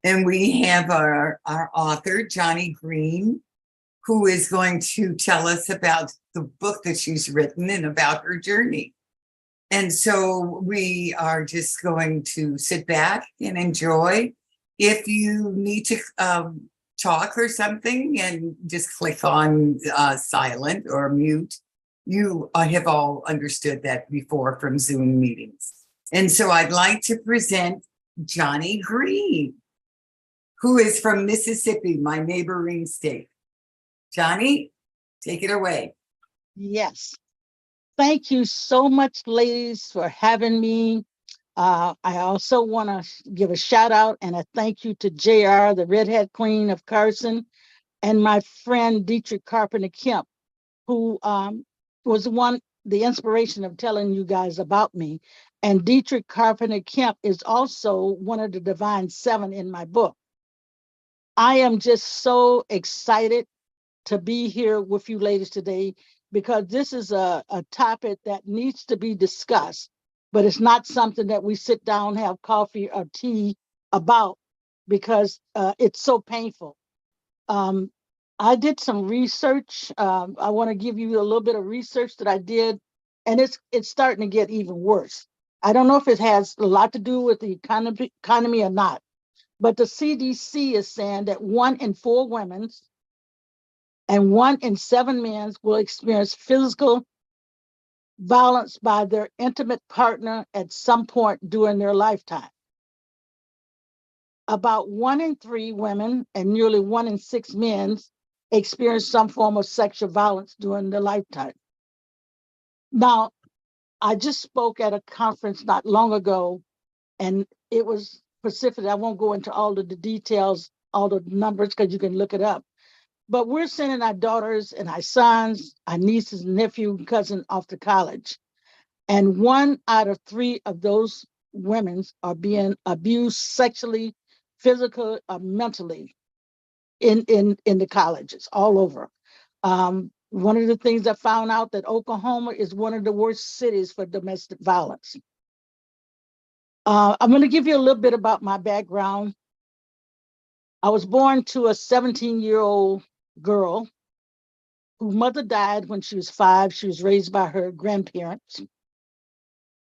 And we have our author, Johnnie Greene, who is going to tell us about the book that she's written and about her journey. And so we are just going to sit back and enjoy. If you need to talk or something, and just click on silent or mute. You have all understood that before from Zoom meetings. And so I'd like to present Johnnie Greene, who is from Mississippi, my neighboring state. Johnnie, take it away. Yes. Thank you so much, ladies, for having me. I also want to give a shout out and a thank you to JR, the Redhead Queen of Carson, and my friend Dietrich Carpenter Kemp, who was the inspiration of telling you guys about me. And Dietrich Carpenter Kemp is also one of the Divine Seven in my book. I am just so excited to be here with you ladies today, because this is a topic that needs to be discussed, but it's not something that we sit down, have coffee or tea about, because it's so painful. I did some research. I want to give you a little bit of research that I did, and it's starting to get even worse. I don't know if it has a lot to do with the economy or not, but the CDC is saying that 1 in 4 women and 1 in 7 men will experience physical violence by their intimate partner at some point during their lifetime. About 1 in 3 women and nearly 1 in 6 men experience some form of sexual violence during their lifetime. Now, I just spoke at a conference not long ago, and it was specific. I won't go into all of the details, all the numbers, because you can look it up. But we're sending our daughters and our sons, our nieces, nephew, and cousin off to college. And 1 out of 3 of those women are being abused sexually, physically, or mentally in the colleges all over. One of the things I found out that Oklahoma is one of the worst cities for domestic violence. I'm going to give you a little bit about my background. I was born to a 17-year-old girl whose mother died when she was 5. She was raised by her grandparents.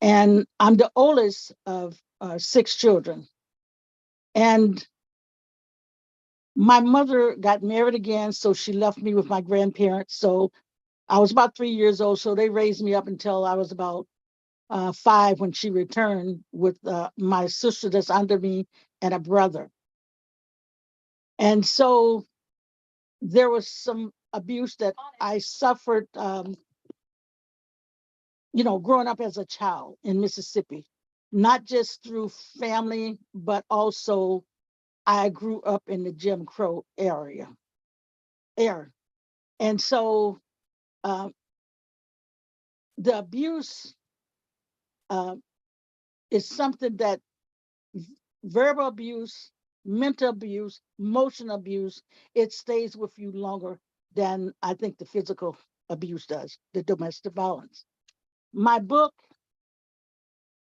And I'm the oldest of 6 children. And my mother got married again, so she left me with my grandparents. So I was about 3 years old, so they raised me up until I was about 5 when she returned with my sister that's under me and a brother. And so there was some abuse that I suffered, growing up as a child in Mississippi, not just through family, but also I grew up in the Jim Crow era. And so the abuse is something that verbal abuse, mental abuse, emotional abuse, it stays with you longer than I think the physical abuse does, the domestic violence. My book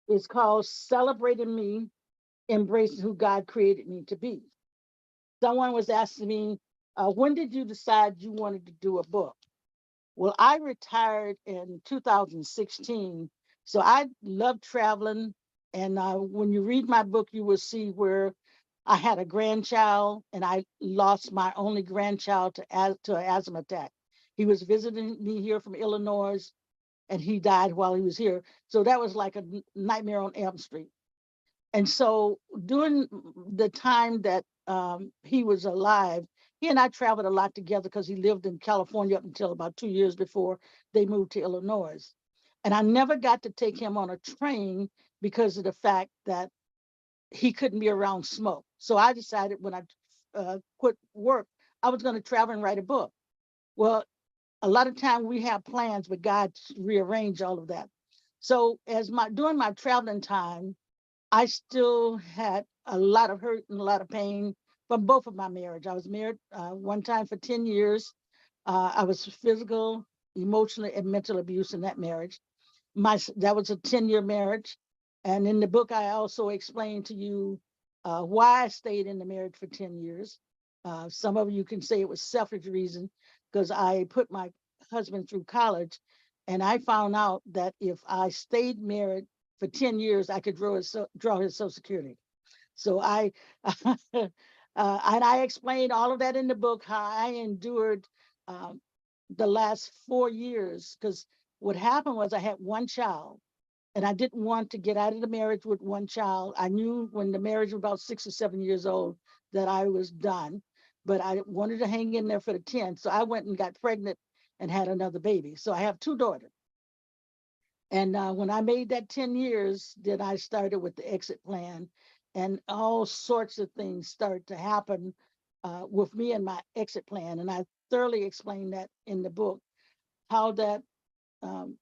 is called Celebrating Me, Embracing Who God Created Me to Be. Someone was asking me, when did you decide you wanted to do a book? Well, I retired in 2016, so I love traveling. And when you read my book, you will see where I had a grandchild and I lost my only grandchild to an asthma attack. He was visiting me here from Illinois and he died while he was here. So that was like a nightmare on Elm Street. And so during the time that he was alive, he and I traveled a lot together because he lived in California up until about 2 years before they moved to Illinois. And I never got to take him on a train because of the fact that he couldn't be around smoke. So I decided when I quit work, I was going to travel and write a book. Well, a lot of time we have plans, but God rearranged all of that. So during my traveling time, I still had a lot of hurt and a lot of pain from both of my marriage. I was married one time for 10 years. I was physical, emotional, and mental abuse in that marriage. That was a 10-year marriage. And in the book, I also explained to you why I stayed in the marriage for 10 years. Some of you can say it was selfish reason because I put my husband through college, and I found out that if I stayed married for 10 years, I could draw his Social Security. So and I explained all of that in the book, how I endured um, the last 4 years, because what happened was I had one child and I didn't want to get out of the marriage with one child. I knew when the marriage was about 6 or 7 years old that I was done, but I wanted to hang in there for the 10. So I went and got pregnant and had another baby. So I have two daughters. And when I made that 10 years, then I started with the exit plan, and all sorts of things started to happen with me and my exit plan. And I thoroughly explained that in the book, how that um,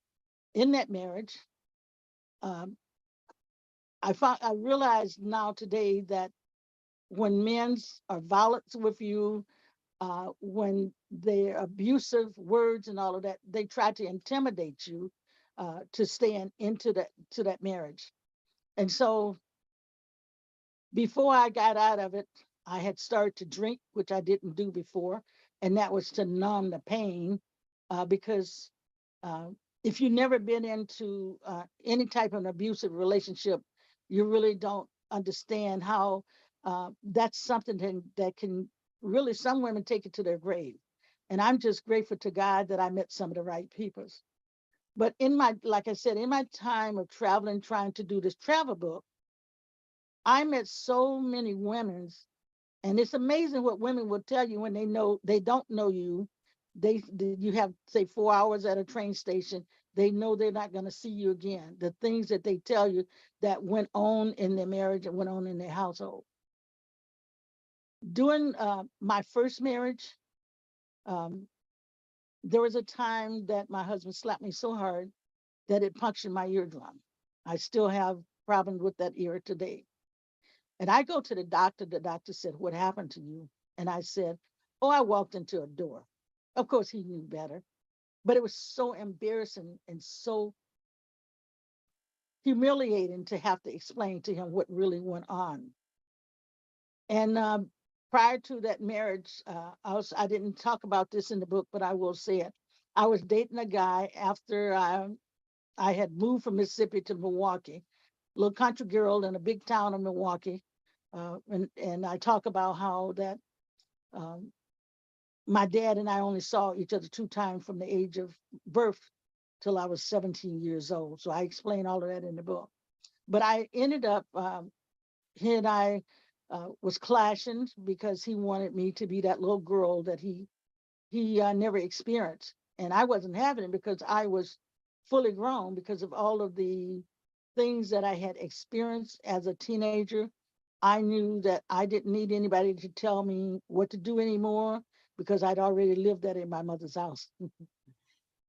in that marriage, um, I realized now today that when men are violent with you, when they're abusive words and all of that, they try to intimidate you to stay into that marriage. And so before I got out of it, I had started to drink, which I didn't do before, and that was to numb the pain, because uh, if you've never been into any type of an abusive relationship, you really don't understand how that's something that can really, some women take it to their grave. And I'm just grateful to God that I met some of the right people. But like I said, in my time of traveling, trying to do this travel book, I met so many women, and it's amazing what women will tell you when they don't know you. You have, say, 4 hours at a train station. They know they're not going to see you again. The things that they tell you that went on in their marriage and went on in their household. During my first marriage, um, there was a time that my husband slapped me so hard that it punctured my eardrum. I still have problems with that ear today. And I go to the doctor. The doctor said, "What happened to you?" And I said, "Oh, I walked into a door." Of course, he knew better, but it was so embarrassing and so humiliating to have to explain to him what really went on. And prior to that marriage, I didn't talk about this in the book, but I will say it. I was dating a guy after I had moved from Mississippi to Milwaukee, little country girl in a big town of Milwaukee. And I talk about how that um, my dad and I only saw each other 2 times from the age of birth till I was 17 years old. So I explain all of that in the book. But I ended up, he and I was clashing because he wanted me to be that little girl that he never experienced. And I wasn't having it because I was fully grown because of all of the things that I had experienced as a teenager. I knew that I didn't need anybody to tell me what to do anymore because I'd already lived that in my mother's house.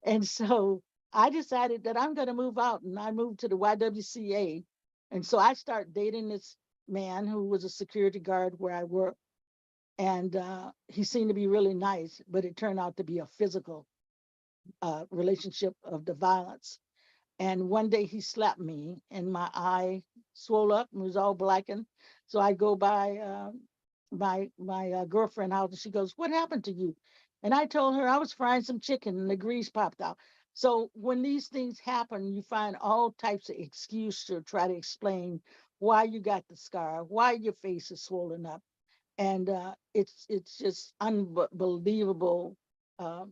And so I decided that I'm going to move out, and I moved to the YWCA. And so I started dating this man who was a security guard where I worked. And he seemed to be really nice, but it turned out to be a physical relationship of the violence. And one day he slapped me, and my eye swelled up and was all blackened. So I go by my girlfriend house, and she goes, "What happened to you?" And I told her I was frying some chicken, and the grease popped out. So when these things happen, you find all types of excuse to try to explain why you got the scar, why your face is swollen up, and it's just unbelievable uh,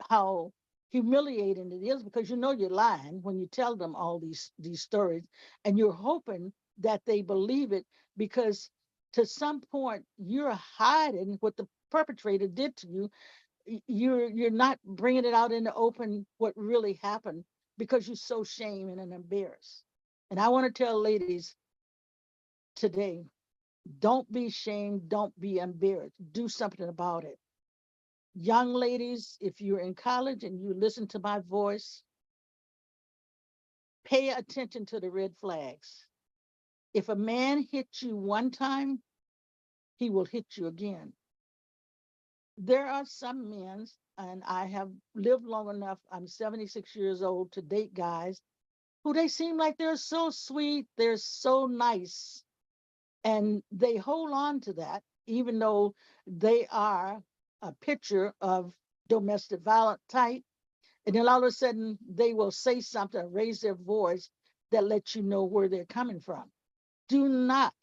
how humiliating it is, because you know you're lying when you tell them all these stories, and you're hoping that they believe it, because to some point you're hiding what the perpetrator did to you. You're not bringing it out in the open what really happened because you're so shamed and embarrassed. And I want to tell ladies today, don't be shamed, don't be embarrassed, do something about it. Young ladies, if you're in college and you listen to my voice, pay attention to the red flags. If a man hits you one time, he will hit you again. There are some men, and I have lived long enough, I'm 76 years old, to date guys who they seem like they're so sweet, they're so nice, And they hold on to that, even though they are a picture of domestic violence type. And then all of a sudden, they will say something, raise their voice that lets you know where they're coming from. Do not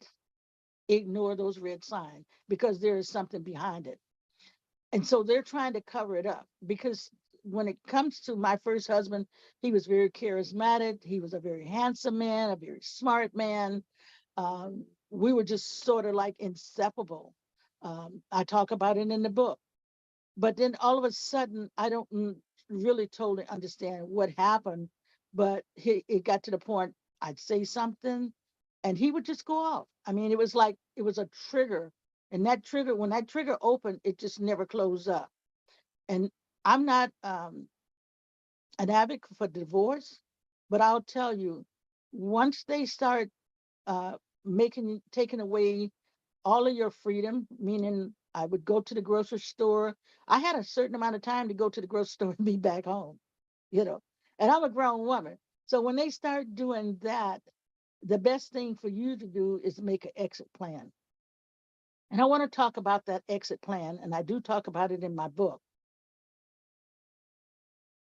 ignore those red signs because there is something behind it. And so they're trying to cover it up because when it comes to my first husband, he was very charismatic. He was a very handsome man, a very smart man. We were just sort of like inseparable. I talk about it in the book. But then all of a sudden, I don't really totally understand what happened, but it got to the point I'd say something and he would just go off. I mean, it was like it was a trigger. And that trigger, when that trigger opened, it just never closed up. And I'm not an advocate for divorce, but I'll tell you, once they start taking away all of your freedom, meaning I would go to the grocery store. I had a certain amount of time to go to the grocery store and be back home, you know, and I'm a grown woman. So when they start doing that, the best thing for you to do is make an exit plan. And I want to talk about that exit plan, and I do talk about it in my book.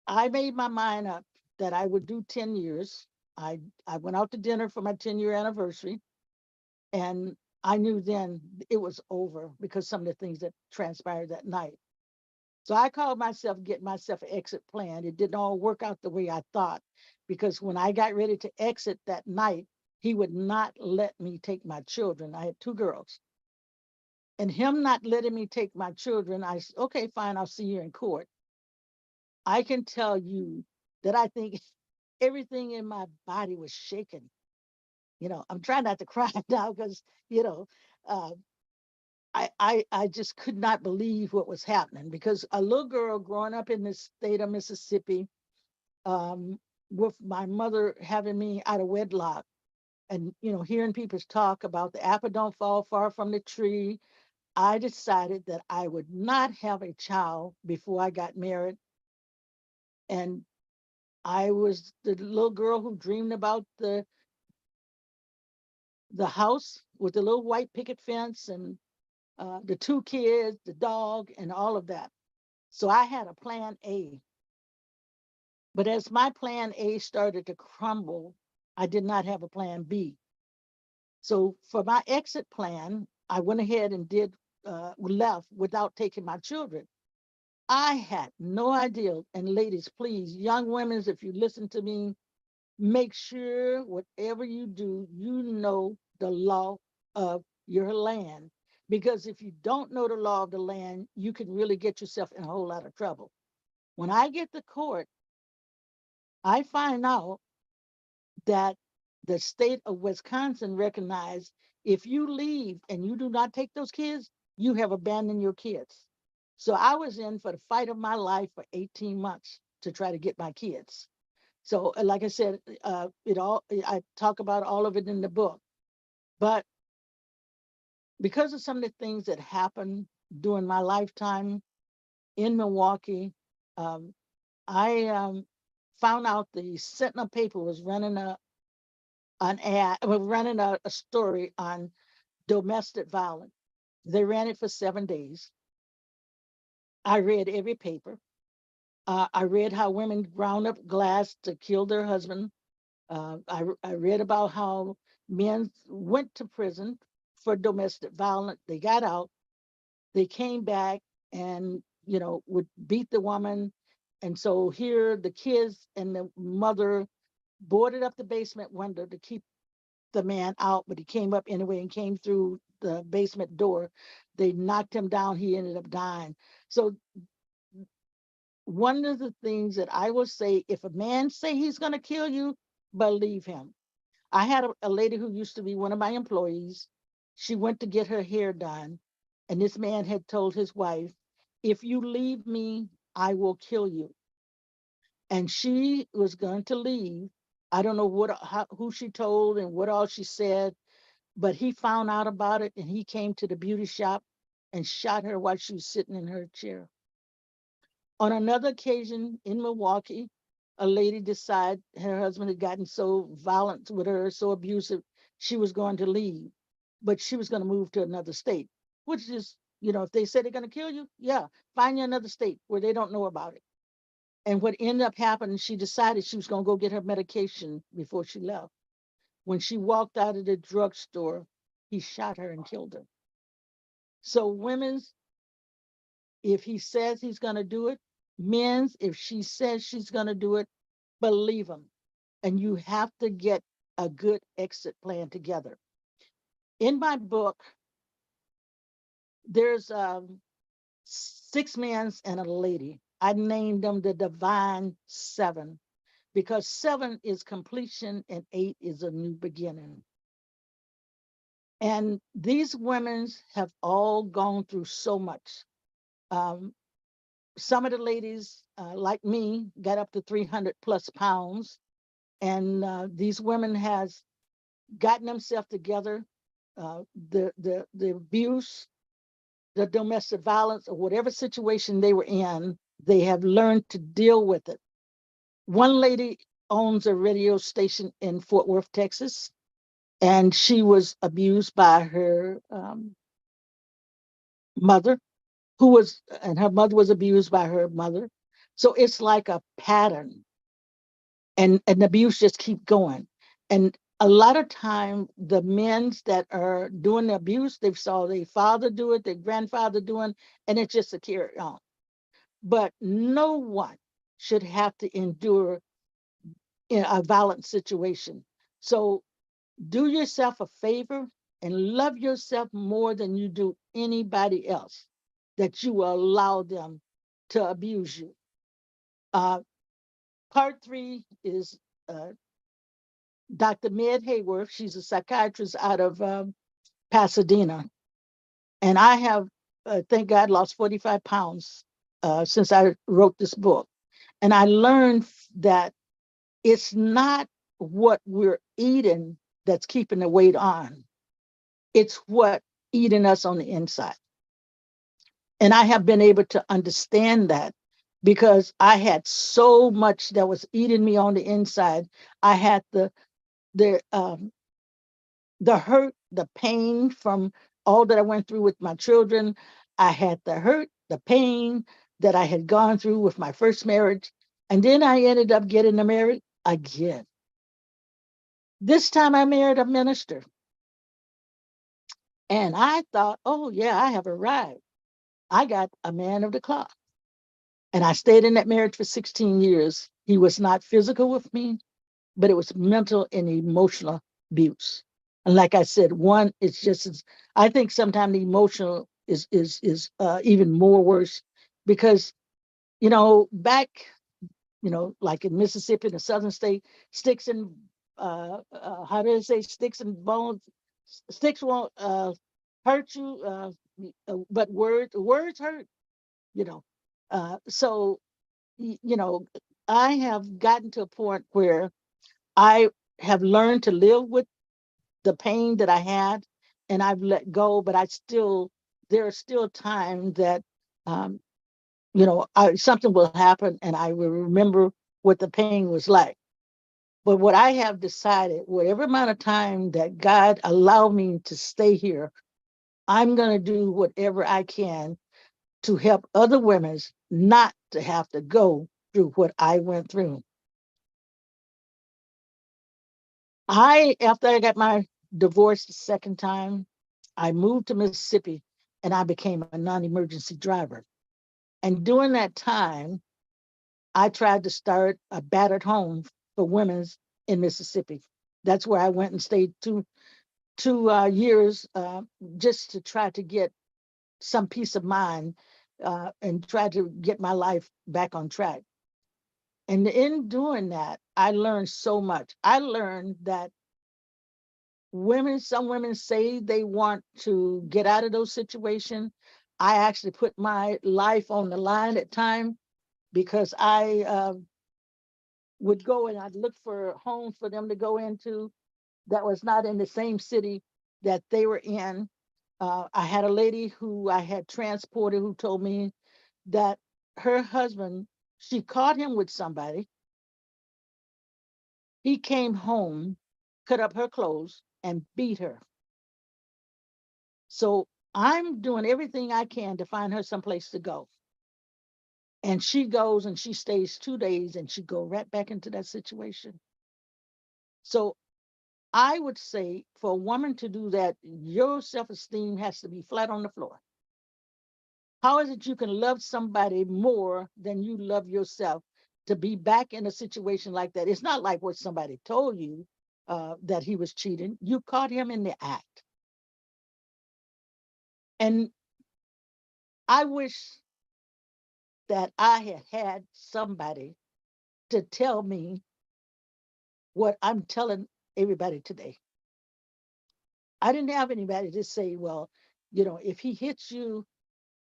I made my mind up that I would do 10 years. I went out to dinner for my 10-year anniversary. And I knew then it was over because some of the things that transpired that night. So I called myself get myself an exit plan. It didn't all work out the way I thought because when I got ready to exit that night, he would not let me take my children. I had two girls. And him not letting me take my children, I said, okay, fine, I'll see you in court. I can tell you that I think everything in my body was shaking. I'm trying not to cry now because, you know, uh, I just could not believe what was happening because a little girl growing up in the state of Mississippi, um, with my mother having me out of wedlock, and hearing people talk about the apple don't fall far from the tree, I decided that I would not have a child before I got married, and I was the little girl who dreamed about the house with the little white picket fence and the two kids, the dog, and all of that. So I had a plan A. But as my plan A started to crumble, I did not have a plan B. So for my exit plan, I went ahead and left without taking my children. I had no idea. And ladies, please, young women, if you listen to me, make sure whatever you do, you know the law of your land. Because if you don't know the law of the land, you can really get yourself in a whole lot of trouble. When I get to court, I find out that the state of Wisconsin recognized if you leave and you do not take those kids, you have abandoned your kids. So I was in for the fight of my life for 18 months to try to get my kids. So, like I said, I talk about all of it in the book. But because of some of the things that happened during my lifetime in Milwaukee, um, I found out the Sentinel paper was running a story on domestic violence. They ran it for 7 days. I read every paper. I read how women ground up glass to kill their husband. I read about how men went to prison for domestic violence. They got out. They came back and would beat the woman. And so here the kids and the mother boarded up the basement window to keep the man out, but he came up anyway and came through the basement door. They knocked him down. He ended up dying. So one of the things that I will say, if a man say he's going to kill you, believe him. I had a lady who used to be one of my employees. She went to get her hair done, and this man had told his wife, if you leave me, I will kill you. And she was going to leave. I don't know who she told and what all she said, but he found out about it and he came to the beauty shop and shot her while she was sitting in her chair. On another occasion in Milwaukee, a lady decided her husband had gotten so violent with her, so abusive, she was going to leave. but she was going to move to another state, which is, if they say they're going to kill you, yeah, find you another state where they don't know about it. And what ended up happening, she decided she was going to go get her medication before she left. When she walked out of the drugstore, he shot her and killed her. So women's, if he says he's going to do it, men's, if she says she's going to do it, believe him. And you have to get a good exit plan together. In my book, there's 6 men and a lady. I named them the Divine Seven because 7 is completion and 8 is a new beginning. And these women have all gone through so much. Some of the ladies, like me, got up to 300 plus pounds. And these women has gotten themselves together. The abuse, the domestic violence, or whatever situation they were in, they have learned to deal with it. One lady owns a radio station in Fort Worth, Texas, and she was abused by her mother, and her mother was abused by her mother. So it's like a pattern, and abuse just keep going. And a lot of time, the men that are doing the abuse, they saw their father do it, their grandfather doing, and it's just a carry on. But no one should have to endure in a violent situation. So do yourself a favor and love yourself more than you do anybody else, that you will allow them to abuse you. Part 3 is Dr. Med Hayworth. She's a psychiatrist out of Pasadena. And I have, thank God, lost 45 pounds since I wrote this book. And I learned that it's not what we're eating that's keeping the weight on. It's what eating us on the inside. And I have been able to understand that because I had so much that was eating me on the inside. I had the the hurt, the pain from all that I went through with my children. I had the hurt, the pain that I had gone through with my first marriage. And then I ended up getting married again. This time I married a minister. And I thought, oh, yeah, I have arrived. I got a man of the cloth. And I stayed in that marriage for 16 years. He was not physical with me, but it was mental and emotional abuse. And like I said, one, it's just, I think sometimes the emotional is even more worse because, back, like in Mississippi, the southern state, sticks and, how do they say, sticks and bones, sticks won't hurt you, but words hurt, you know. So, I have gotten to a point where I have learned to live with the pain that I had, and I've let go, but there are still times that, um, something will happen and I will remember what the pain was like. But what I have decided, whatever amount of time that God allowed me to stay here, I'm going to do whatever I can to help other women not to have to go through what I went through. After I got my divorce the second time, I moved to Mississippi and I became a non-emergency driver. And during that time, I tried to start a battered home for women in Mississippi. That's where I went and stayed two years just to try to get some peace of mind and try to get my life back on track. And in doing that, I learned so much. I learned that some women say they want to get out of those situations. I actually put my life on the line at times because I would go and I'd look for homes for them to go into that was not in the same city that they were in. I had a lady who I had transported who told me that her husband, she caught him with somebody. He came home, cut up her clothes, and beat her. So I'm doing everything I can to find her someplace to go. And she goes and she stays 2 days and she go right back into that situation. So I would say for a woman to do that, your self-esteem has to be flat on the floor. How is it you can love somebody more than you love yourself to be back in a situation like that? It's not like what somebody told you that he was cheating. You caught him in the act. And I wish that I had had somebody to tell me what I'm telling everybody today. I didn't have anybody to say, well, if he hits you,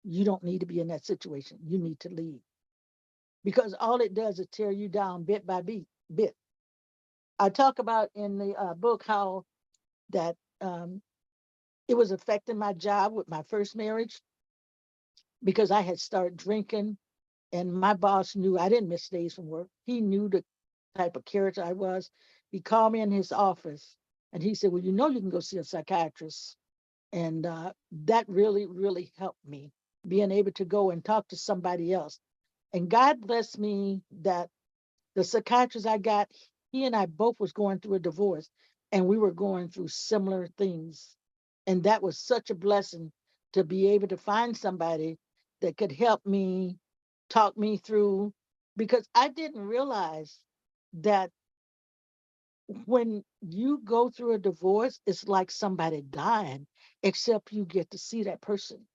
you don't need to be in that situation. You need to leave. Because all it does is tear you down bit by bit. I talk about in the book how that it was affecting my job with my first marriage because I had started drinking and my boss knew I didn't miss days from work. He knew the type of character I was. He called me in his office and he said, well, you can go see a psychiatrist. And that really, really helped me being able to go and talk to somebody else. And God bless me that the psychiatrist I got, he and I both was going through a divorce and we were going through similar things. And that was such a blessing to be able to find somebody that could help me, talk me through, because I didn't realize that when you go through a divorce, it's like somebody dying, except you get to see that person.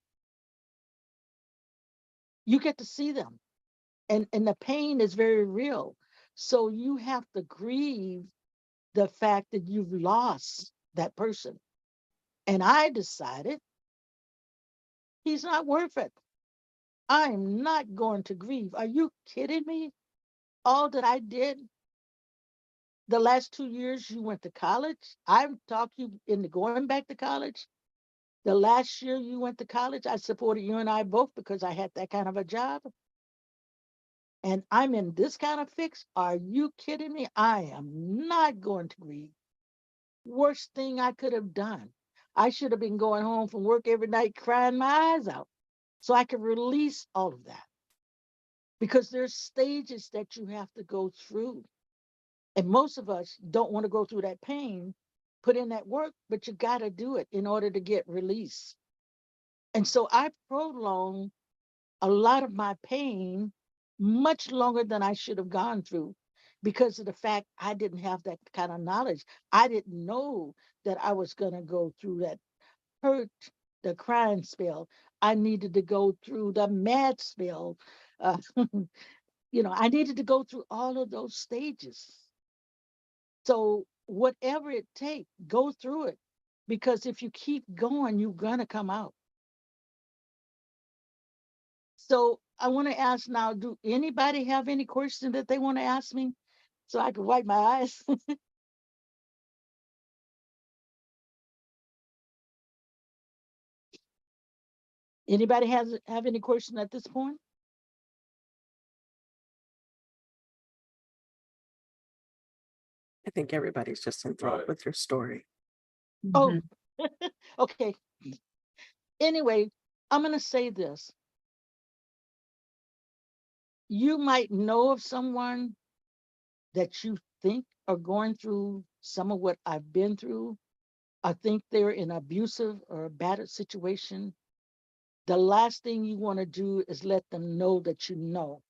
You get to see them. And the pain is very real. So you have to grieve the fact that you've lost that person. And I decided he's not worth it. I'm not going to grieve. Are you kidding me? All that I did the last 2 years, you went to college. I've talked you into going back to college. The last year you went to college, I supported you and I both because I had that kind of a job. And I'm in this kind of fix. Are you kidding me? I am not going to grieve. Worst thing I could have done. I should have been going home from work every night crying my eyes out so I could release all of that. Because there's stages that you have to go through. And most of us don't want to go through that pain, put in that work, but you got to do it in order to get release. And so I prolonged a lot of my pain much longer than I should have gone through because of the fact I didn't have that kind of knowledge. I didn't know that I was going to go through that hurt, the crying spell. I needed to go through the mad spell. Uh, I needed to go through all of those stages. So whatever it takes, go through it. Because if you keep going, you're going to come out. So I want to ask now, do anybody have any question that they want to ask me so I can wipe my eyes? Anybody have any question at this point? I think everybody's just enthralled with your story. Oh, okay. Anyway, I'm going to say this. You might know of someone that you think are going through some of what I've been through. I think they're in an abusive or a battered situation. The last thing you want to do is let them know that you know.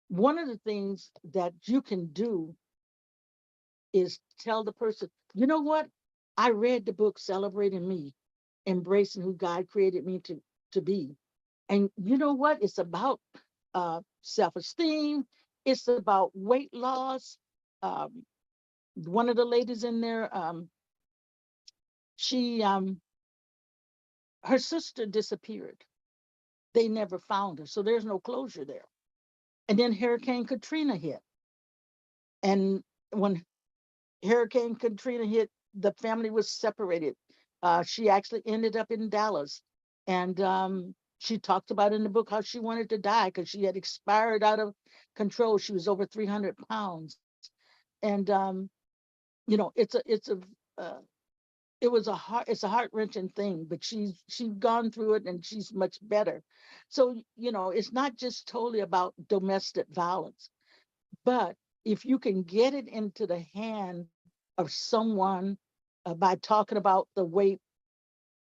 One of the things that you can do is tell the person, you know what? I read the book Celebrating Me, Embracing Who God Created Me to be. And you know what? It's about self-esteem. It's about weight loss. Um, one of the ladies in there, she her sister disappeared. They never found her, so there's no closure there. And then Hurricane Katrina hit, and when Hurricane Katrina hit, the family was separated. She actually ended up in Dallas, and she talked about in the book how she wanted to die because she had expired out of control. She was over 300 pounds, and it's a it's a heart-wrenching thing, but she's gone through it and she's much better. So, it's not just totally about domestic violence, but if you can get it into the hand of someone, by talking about the weight,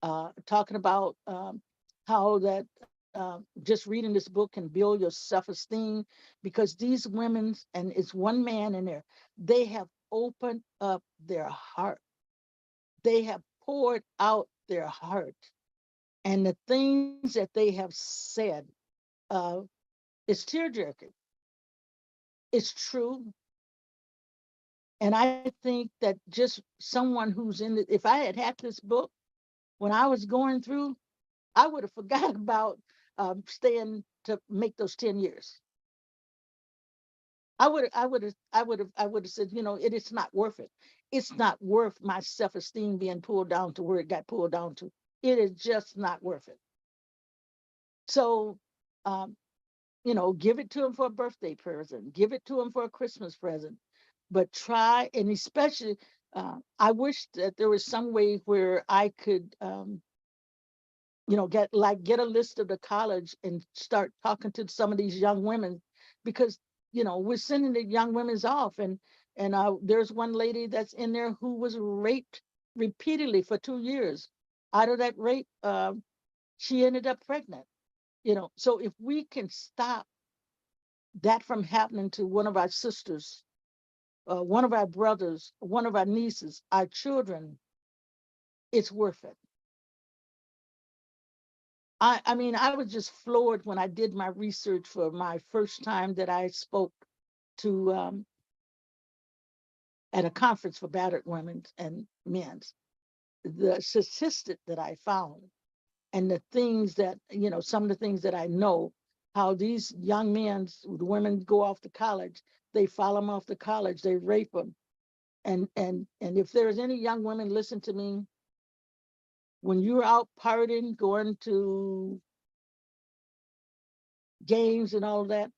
talking about how that just reading this book can build your self-esteem, because these women, and it's one man in there, they have opened up their heart. They have poured out their heart. And the things that they have said, uh, is tear-jerking. It's true. And I think that just someone who's in it, if I had had this book when I was going through, I would have forgot about staying to make those 10 years. I would have said, it is not worth it. It's not worth my self-esteem being pulled down to where it got pulled down to. It is just not worth it. So, um, give it to him for a birthday present, give it to him for a Christmas present, but try, and especially, I wish that there was some way where I could, get a list of the college and start talking to some of these young women, because we're sending the young women's off, and there's one lady that's in there who was raped repeatedly for 2 years. Out of that rape, she ended up pregnant. So if we can stop that from happening to one of our sisters, one of our brothers, one of our nieces, our children, it's worth it. I mean, I was just floored when I did my research for my first time that I spoke to, at a conference for battered women and men's. The statistic that I found, and the things that, some of the things that I know, how these young men, the women go off to college, they follow them off to college, they rape them. And if there's any young women, listen to me, when you're out partying, going to games and all that,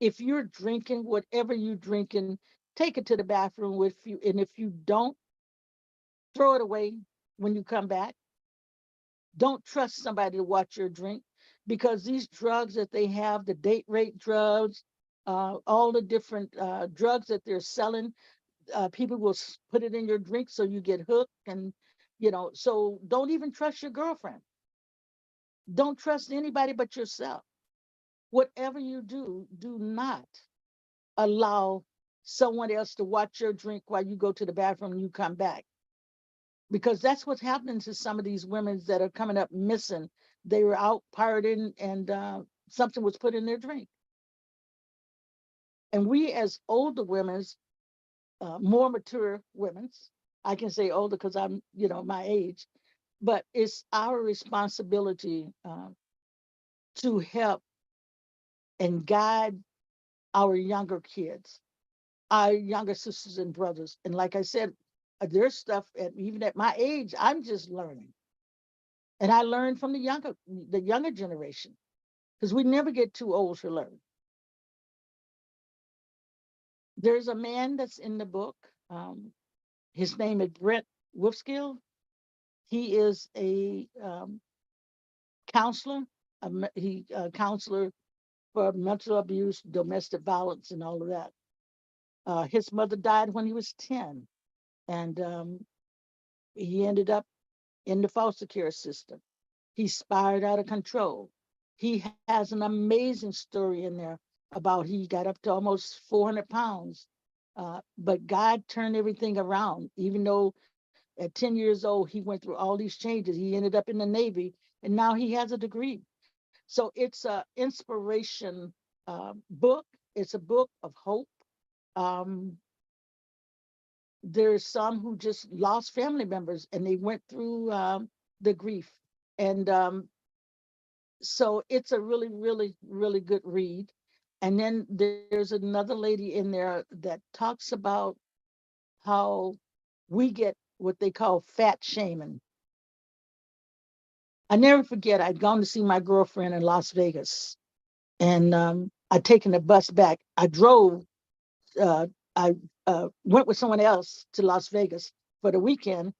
if you're drinking, whatever you're drinking, take it to the bathroom with you. And if you don't, throw it away when you come back. Don't trust somebody to watch your drink, because these drugs that they have, the date rape drugs, all the different drugs that they're selling, people will put it in your drink so you get hooked. And, so don't even trust your girlfriend. Don't trust anybody but yourself. Whatever you do, do not allow someone else to watch your drink while you go to the bathroom and you come back. Because that's what's happening to some of these women that are coming up missing. They were out partying and something was put in their drink. And we as older women, more mature women, I can say older because I'm, my age, but it's our responsibility to help and guide our younger kids, our younger sisters and brothers. And like I said, there's stuff, even at my age, I'm just learning. And I learned from the younger generation, because we never get too old to learn. There's a man that's in the book. His name is Brent Wolfskill. He is a counselor, counselor for mental abuse, domestic violence, and all of that. His mother died when he was 10, and he ended up in the foster care system. He spiraled out of control. He has an amazing story in there about he got up to almost 400 pounds. But God turned everything around. Even though at 10 years old, he went through all these changes. He ended up in the Navy, and now he has a degree. So it's an inspiration book. It's a book of hope. Um, there's some who just lost family members and they went through the grief. And so it's a really, really, really good read. And then there's another lady in there that talks about how we get what they call fat shaming. I never forget, I'd gone to see my girlfriend in Las Vegas, and I'd taken the bus back. I drove, I went with someone else to Las Vegas for the weekend,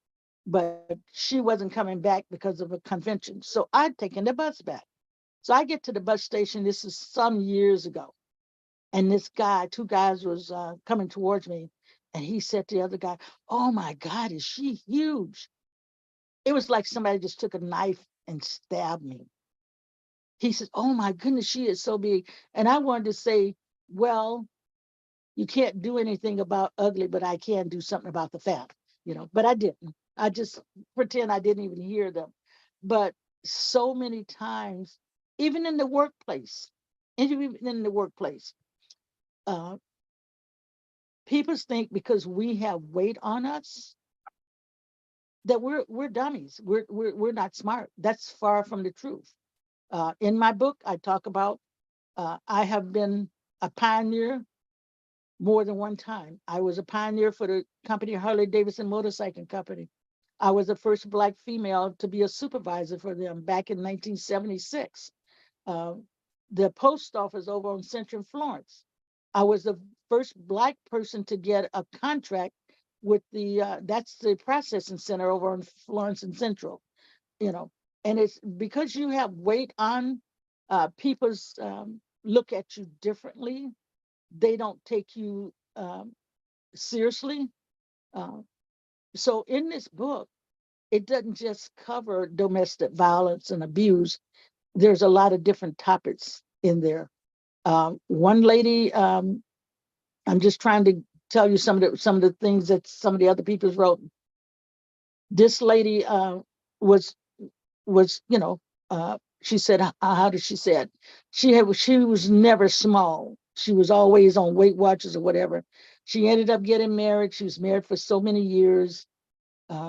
but she wasn't coming back because of a convention. So I'd taken the bus back. So I get to the bus station. This is some years ago. And this guy, two guys was coming towards me. And he said to the other guy, "Oh my God, is she huge?" It was like somebody just took a knife and stabbed me. He said, "Oh my goodness, she is so big." And I wanted to say, well, you can't do anything about ugly, but I can do something about the fat, but I didn't. I just pretend I didn't even hear them. But so many times, even in the workplace, even in the workplace, uh, people think because we have weight on us that we're dummies. We're not smart. That's far from the truth. In my book, I talk about I have been a pioneer more than one time. I was a pioneer for the company Harley Davidson Motorcycle Company. I was the first Black female to be a supervisor for them back in 1976. Uh, the post office over on Central Florence. I was the first Black person to get a contract with that's the processing center over on Florence and Central, you know. And it's because you have weight on, people's look at you differently. They don't take you seriously. Uh, so in this book, it doesn't just cover domestic violence and abuse. There's a lot of different topics in there. One lady, I'm just trying to tell you some of the things that some of the other people wrote. This lady was she said, how did she say it? She was never small. She was always on Weight Watchers or whatever. She ended up getting married. She was married for so many years.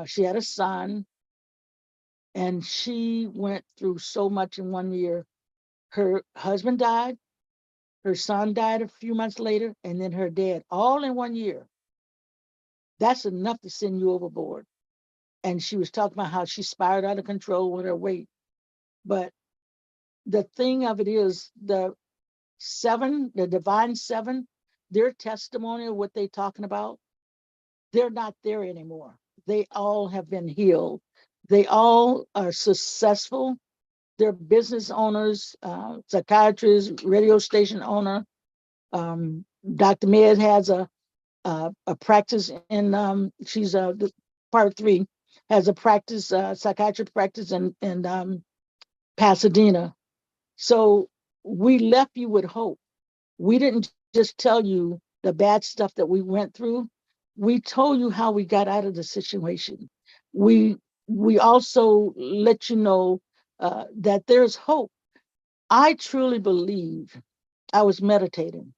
She had a son, and she went through so much in one year. Her husband died, her son died a few months later, and then her dad, all in one year. That's enough to send you overboard. And she was talking about how she spiraled out of control with her weight. But the thing of it is, the divine seven, their testimony of what they're talking about, they're not there anymore. They all have been healed. They all are successful. They're business owners, psychiatrists, radio station owner. Dr. Med has a practice in, she's part three, has a practice, psychiatry practice in Pasadena. So we left you with hope. We didn't just tell you the bad stuff that we went through. We told you how we got out of the situation. We we also let you know that there's hope. I truly believe. I was meditating,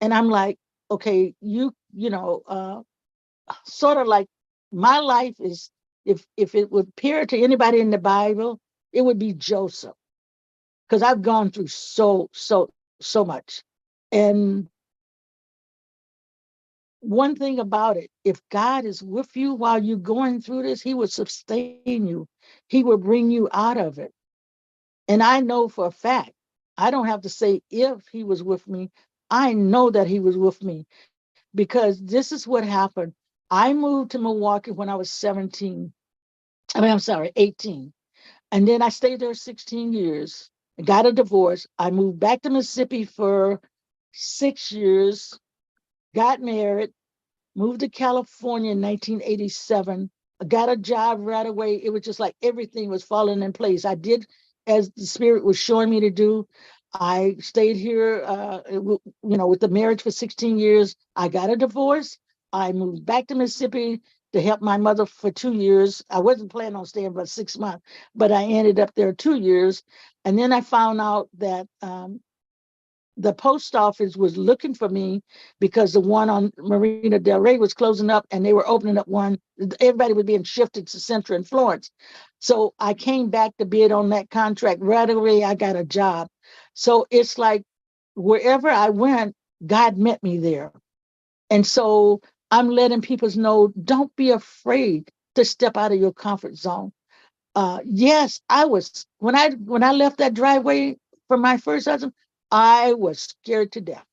and I'm like, okay, sort of like my life is, if it would appear to anybody in the Bible, it would be Joseph, because I've gone through so much. And one thing about it, if God is with you while you're going through this, he will sustain you. He will bring you out of it. And I know for a fact, I don't have to say if he was with me. I know that he was with me, because this is what happened. I moved to Milwaukee when I was 17. I'm sorry, 18. And then I stayed there 16 years, got a divorce. I moved back to Mississippi for 6 years, got married, moved to California in 1987. I got a job right away. It was just like everything was falling in place. I did as the Spirit was showing me to do. I stayed here, with the marriage for 16 years. I got a divorce. I moved back to Mississippi to help my mother for 2 years. I wasn't planning on staying but 6 months, but I ended up there 2 years. And then I found out that the post office was looking for me because the one on Marina Del Rey was closing up, and they were opening up one. Everybody was being shifted to Central and Florence. So I came back to bid on that contract. Right away, I got a job. So it's like wherever I went, God met me there. And so I'm letting people know, don't be afraid to step out of your comfort zone. Yes, I was, when I left that driveway for my first husband, I was scared to death.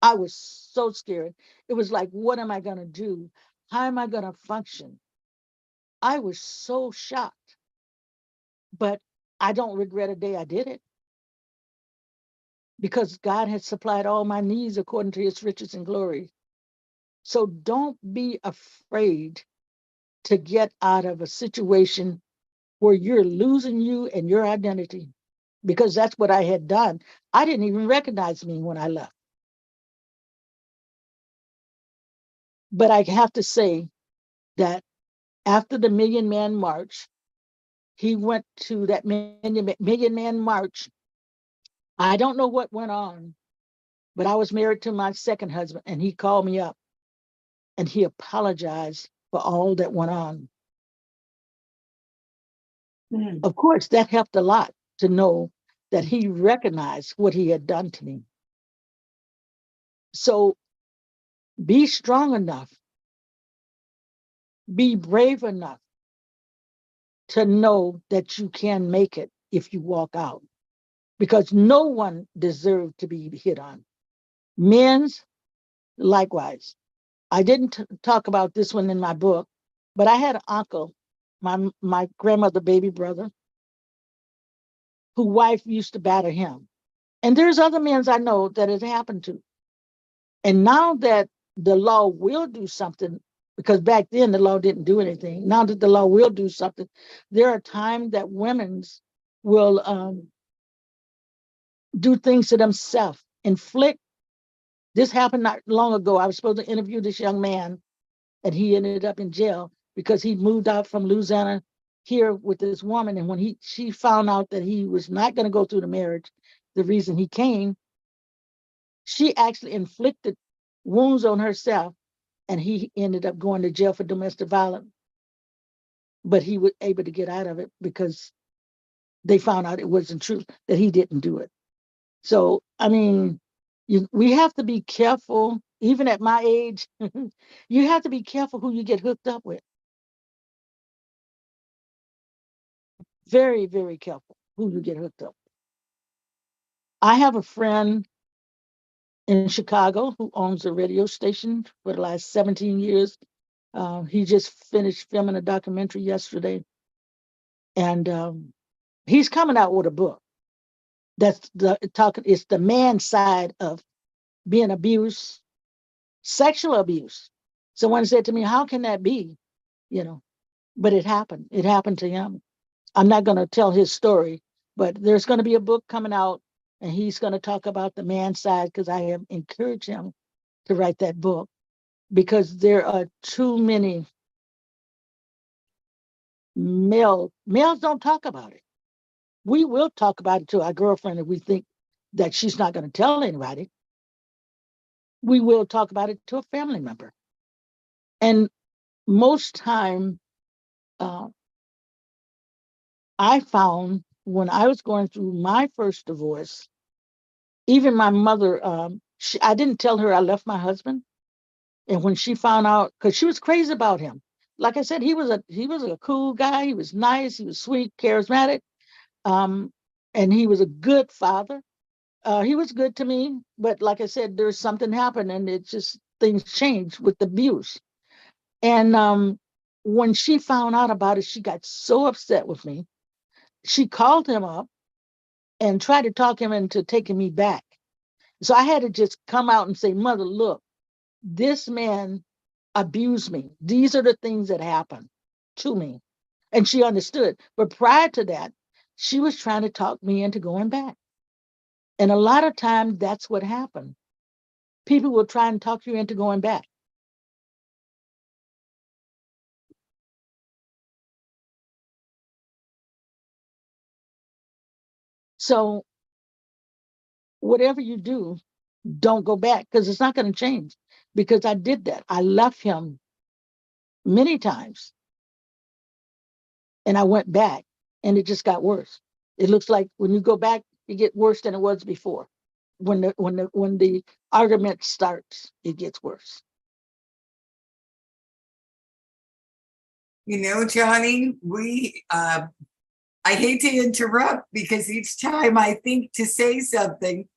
I was so scared. It was like, what am I going to do? How am I going to function? I was so shocked, but I don't regret a day I did it, because God had supplied all my needs according to his riches and glory. So don't be afraid to get out of a situation where you're losing you and your identity, because that's what I had done. I didn't even recognize me when I left. But I have to say that after the Million Man March, he went to that Million Man March. I don't know what went on, but I was married to my second husband, and he called me up and he apologized for all that went on. Mm. Of course, that helped a lot to know that he recognized what he had done to me. So be strong enough, be brave enough to know that you can make it if you walk out, because no one deserved to be hit on. Men's, likewise. I didn't talk about this one in my book, but I had an uncle, my grandmother, baby brother, whose wife used to batter him. And there's other men I know that it happened to. And now that the law will do something, because back then the law didn't do anything. Now that the law will do something, there are times that women's will do things to themselves, inflict. This happened not long ago. I was supposed to interview this young man, and he ended up in jail because he moved out from Louisiana here with this woman. And when she found out that he was not going to go through the marriage, the reason he came, she actually inflicted wounds on herself, and he ended up going to jail for domestic violence. But he was able to get out of it because they found out it wasn't true, that he didn't do it. So, I mean, we have to be careful, even at my age. You have to be careful who you get hooked up with. Very, very careful who you get hooked up with. I have a friend in Chicago who owns a radio station for the last 17 years. He just finished filming a documentary yesterday, and he's coming out with a book that's talking. It's the man side of being abused, sexual abuse. Someone said to me, "How can that be?" You know, but it happened. It happened to him. I'm not going to tell his story, but there's going to be a book coming out, and he's going to talk about the man side, because I have encouraged him to write that book, because there are too many males don't talk about it. We will talk about it to our girlfriend if we think that she's not going to tell anybody. We will talk about it to a family member. And most time, uh, I found when I was going through my first divorce, even my mother, I didn't tell her I left my husband. And when she found out, because she was crazy about him, like I said, he was a cool guy. He was nice. He was sweet, charismatic, um, and he was a good father. He was good to me, but like I said, there's something happened, and it just things changed with the abuse. And when she found out about it, she got so upset with me. She called him up and tried to talk him into taking me back. So I had to just come out and say, "Mother, look, this man abused me. These are the things that happened to me." And she understood. But prior to that, she was trying to talk me into going back. And a lot of times that's what happened. People will try and talk you into going back. So whatever you do, don't go back, because it's not going to change. Because I did that. I left him many times, and I went back, and it just got worse. It looks like when you go back, it gets worse than it was before. When the argument starts, it gets worse. You know, Johnnie, I hate to interrupt, because each time I think to say something,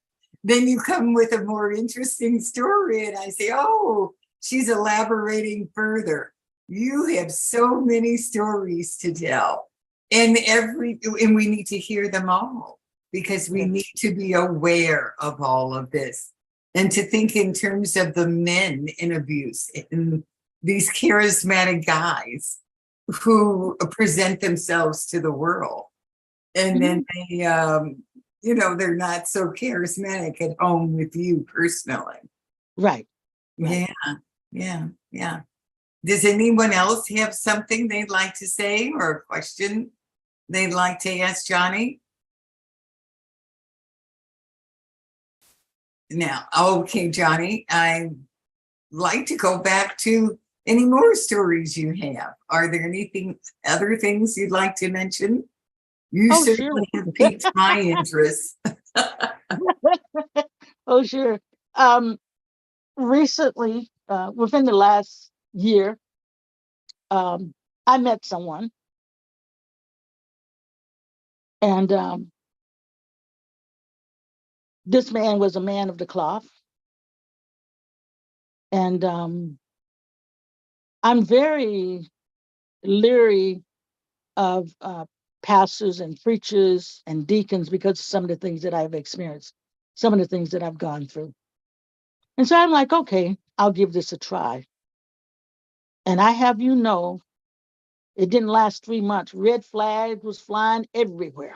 then you come with a more interesting story, and I say, "Oh, she's elaborating further." You have so many stories to tell, and we need to hear them all because we Yeah. need to be aware of all of this and to think in terms of the men in abuse and these charismatic guys who present themselves to the world, and then they, they're not so charismatic at home with you personally. Right. Yeah, yeah, yeah. Does anyone else have something they'd like to say or a question they'd like to ask Johnnie? Now, okay, Johnnie, I'd like to go back to any more stories you have. Are there other things you'd like to mention? You Oh, sure. certainly have piqued my interest. Oh, sure. Um, Recently, within the last year, I met someone, and this man was a man of the cloth. And I'm very leery of pastors and preachers and deacons because of some of the things that I've experienced, some of the things that I've gone through. And so I'm like, okay, I'll give this a try. And I have you know, it didn't last 3 months. Red flag was flying everywhere.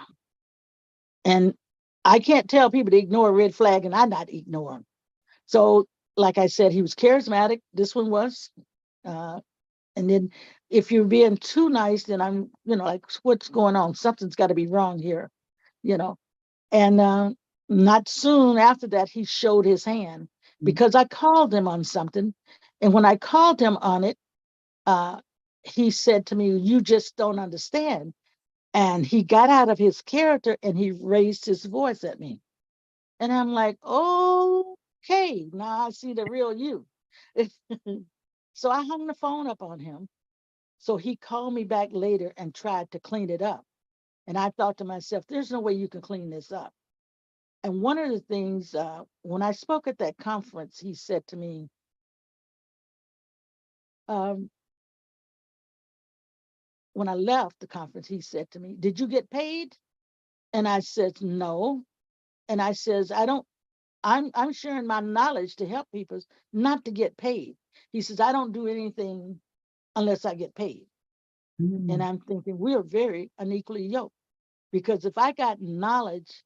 And I can't tell people to ignore a red flag and I not ignore them. So, like I said, he was charismatic. This one was. Uh, and then if you're being too nice, then I'm, like, what's going on? Something's got to be wrong here, you know. And not soon after that, he showed his hand because I called him on something. And when I called him on it, uh, he said to me, "You just don't understand." And he got out of his character and he raised his voice at me. And I'm like, okay, now I see the real you. So I hung the phone up on him. So he called me back later and tried to clean it up. And I thought to myself, there's no way you can clean this up. And one of the things, when I spoke at that conference, he said to me, um, when I left the conference, he said to me, "Did you get paid?" And I said, "No." And I says, I'm sharing my knowledge to help people, not to get paid. He says, "I don't do anything unless I get paid." And Mm, I'm thinking we're very unequally yoked because if I got knowledge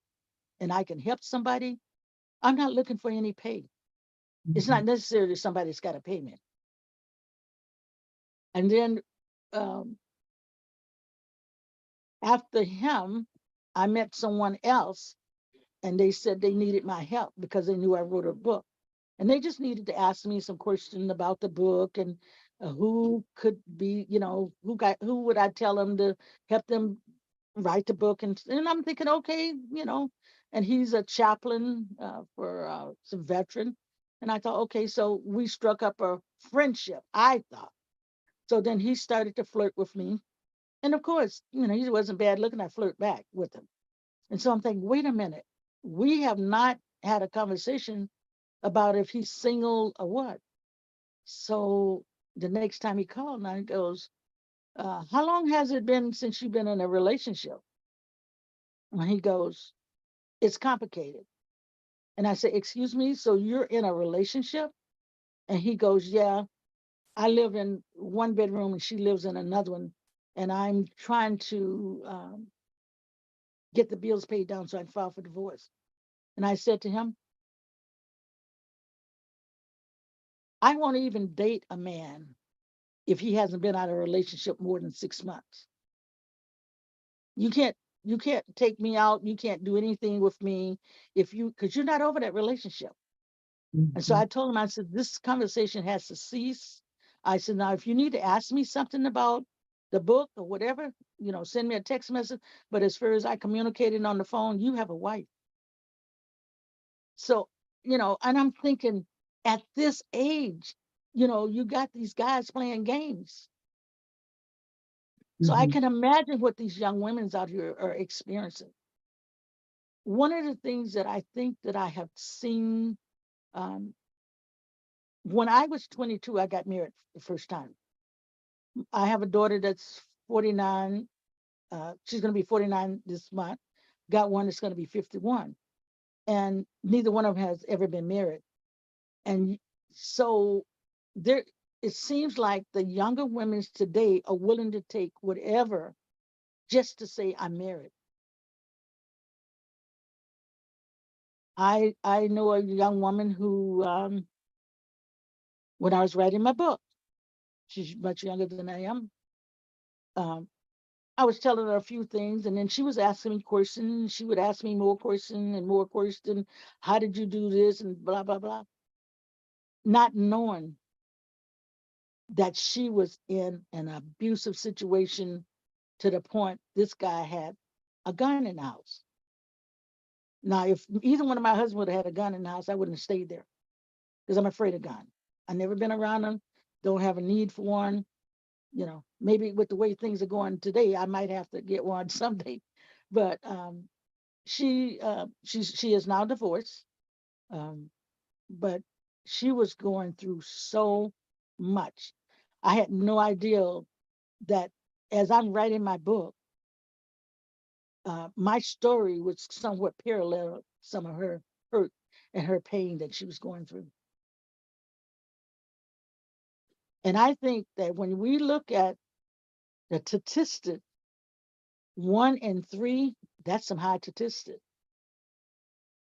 and I can help somebody, I'm not looking for any pay. It's mhm, not necessarily somebody's got to pay me. And then um, after him, I met someone else and they said they needed my help because they knew I wrote a book. And they just needed to ask me some questions about the book and who could be, who would I tell them to help them write the book. And I'm thinking, okay, and he's a chaplain for some veteran. And I thought, okay, so we struck up a friendship, I thought. So then he started to flirt with me. And of course, he wasn't bad looking. I flirt back with him. And so I'm thinking, wait a minute, we have not had a conversation about if he's single or what. So the next time he called, now he goes, "How long has it been since you've been in a relationship?" And he goes, "It's complicated." And I say, "Excuse me, so you're in a relationship?" And he goes, "Yeah, I live in one bedroom and she lives in another one. And I'm trying to get the bills paid down so I can file for divorce." And I said to him, "I won't even date a man if he hasn't been out of a relationship more than 6 months. You can't you can't take me out. You can't do anything with me because you're not over that relationship." And so mhm, I told him, I said, "This conversation has to cease." I said, "Now, if you need to ask me something about the book or whatever, send me a text message. But as far as I communicated on the phone, you have a wife." So, and I'm thinking at this age, you got these guys playing games. So I mhm, can imagine what these young women out here are experiencing. One of the things that I think that I have seen, um, when I was 22, I got married the first time. I have a daughter that's 49. She's going to be 49 this month. Got one that's going to be 51. And neither one of them has ever been married. And so there, it seems like the younger women today are willing to take whatever just to say I'm married. I know a young woman who, when I was writing my book, she's much younger than I am. Um, I was telling her a few things, and then she was asking me questions. She would ask me more questions and more questions. How did you do this? And blah blah blah. Not knowing that she was in an abusive situation to the point this guy had a gun in the house. Now, if either one of my husbands would have had a gun in the house, I wouldn't have stayed there because I'm afraid of gun. I've never been around them, don't have a need for one. You know, maybe with the way things are going today, I might have to get one someday. But she is now divorced, um, but she was going through so much. I had no idea that as I'm writing my book, my story would somewhat parallel some of her hurt and her pain that she was going through. And I think that when we look at the statistic, 1 in 3, that's some high statistic.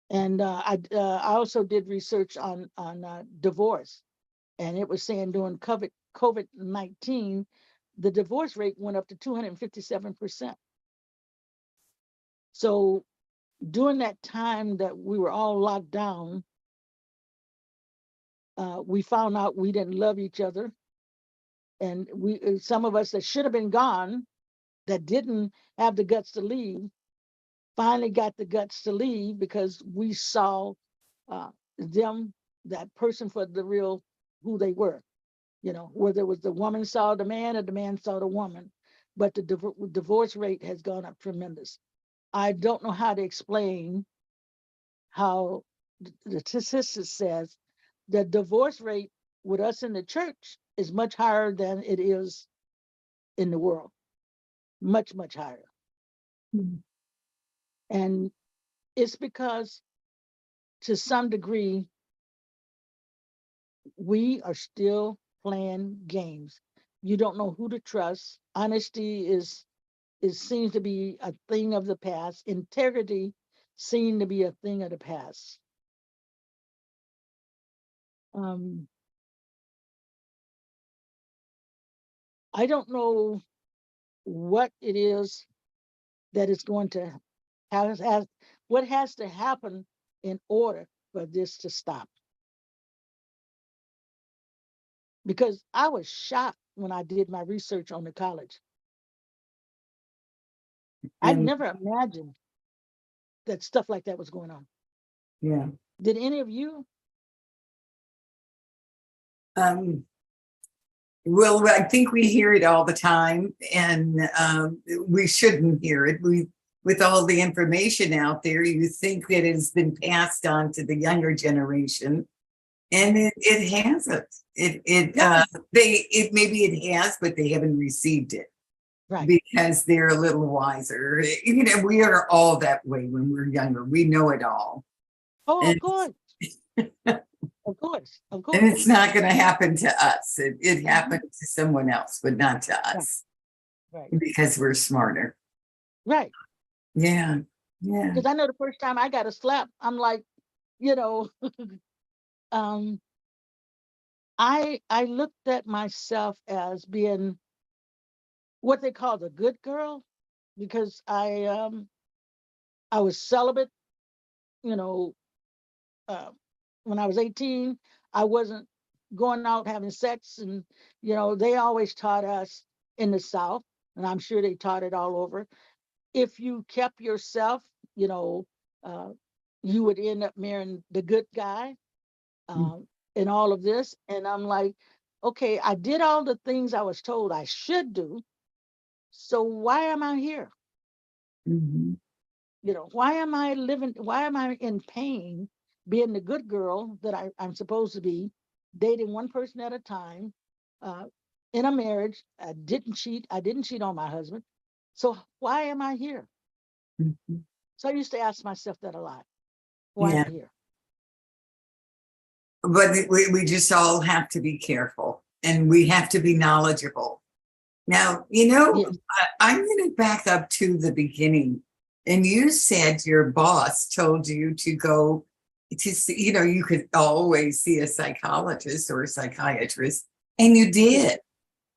And I also did research on divorce, and it was saying during COVID-19, the divorce rate went up to 257%. So during that time that we were all locked down, we found out we didn't love each other, and some of us that should have been gone, that didn't have the guts to leave, finally got the guts to leave because we saw them, that person for the real who they were. You know, whether it was the woman saw the man or the man saw the woman, but the divorce rate has gone up tremendous. I don't know how to explain how the statistics says the divorce rate with us in the church is much higher than it is in the world, much, much higher. Mhm. And it's because to some degree, we are still playing games. You don't know who to trust. Honesty seems to be a thing of the past. Integrity seems to be a thing of the past. Um, I don't know what it is that is going to what has to happen in order for this to stop. Because I was shocked when I did my research on the college. I And never imagined that stuff like that was going on. yeah. Did any of you? Um, well, I think we hear it all the time, and we shouldn't hear it. With all the information out there, you think that it's been passed on to the younger generation, and it hasn't. Maybe it has, but they haven't received it Right. because they're a little wiser. You know, we are all that way when we're younger. We know it all, Oh, of and course. Of course. Of and course. it's not going to happen to us. It Mhm. happened to someone else, but not to Right. us Right. because we're smarter. Right. Yeah. Yeah. Because I know the first time I got a slap, I'm like, you know, um, I looked at myself as being what they call the good girl because I was celibate, you know, uh, when I was 18. I wasn't going out having sex, and you know, they always taught us in the South, and I'm sure they taught it all over. If you kept yourself, you know, uh, you would end up marrying the good guy, and all of this. And I'm like, okay, I did all the things I was told I should do. So why am I here? Mm-hmm. You know, why am I living? Why am I in pain being the good girl that I'm supposed to be, dating one person at a time, uh, in a marriage. I didn't cheat. I didn't cheat on my husband. So why am I here? Mhm. So I used to ask myself that a lot. Why am Yeah, I here? but we just all have to be careful and we have to be knowledgeable. Now, Yes, I'm going to back up to the beginning. And you said your boss told you to go to see, you could always see a psychologist or a psychiatrist, and you yes, did.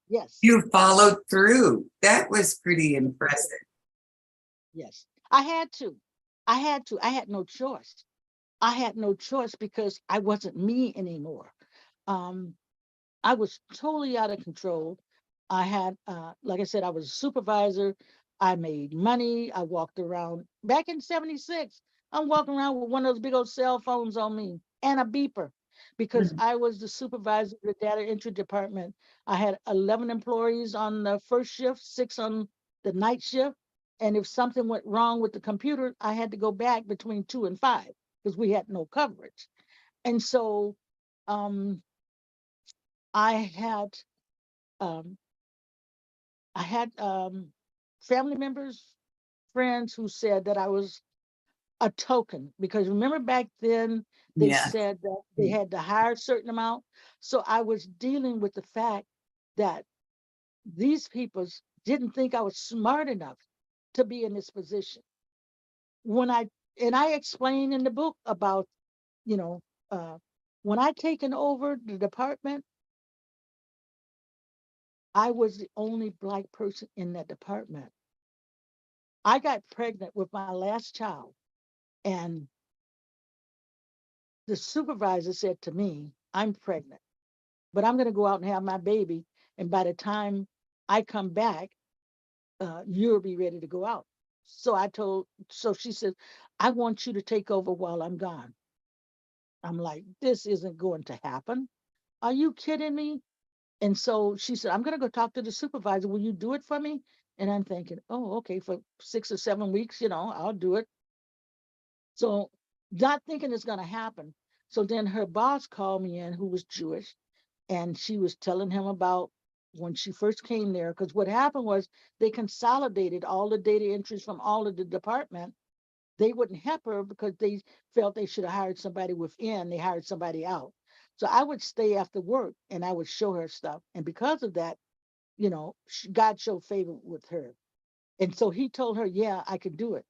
yes, You followed through. That was pretty yes, I did. impressive. Yes. I had to. I had to. I had no choice. I had no choice because I wasn't me anymore. Um, I was totally out of control. I had, like I said, I was a supervisor. I made money. I walked around back in '76. I'm walking around with one of those big old cell phones on me and a beeper because Mhm. I was the supervisor of the data entry department. I had 11 employees on the first shift, 6 on the night shift. And if something went wrong with the computer, I had to go back between 2 and 5 because we had no coverage. And so um, I had um, I had family members, friends who said that I was a token because remember back then they Yeah. said that they had to hire a certain amount. So I was dealing with the fact that these people didn't think I was smart enough to be in this position. When I explain in the book about, you know, uh, when I taken over the department, I was the only Black person in that department. I got pregnant with my last child, and the supervisor said to me, I'm pregnant, but I'm going to go out and have my baby. And by the time I come back, you'll be ready to go out. So she said, I want you to take over while I'm gone. I'm like, this isn't going to happen. Are you kidding me? And so she said, I'm going to go talk to the supervisor. Will you do it for me? And I'm thinking, oh, okay, for 6 or 7 weeks, I'll do it. So not thinking it's going to happen. So then her boss called me in, who was Jewish, and she was telling him about when she first came there. Because what happened was they consolidated all the data entries from all of the department. They wouldn't help her because they felt they should have hired somebody within. They hired somebody out. So I would stay after work and I would show her stuff. And because of that, God showed favor with her. And so he told her, yeah, I could do it.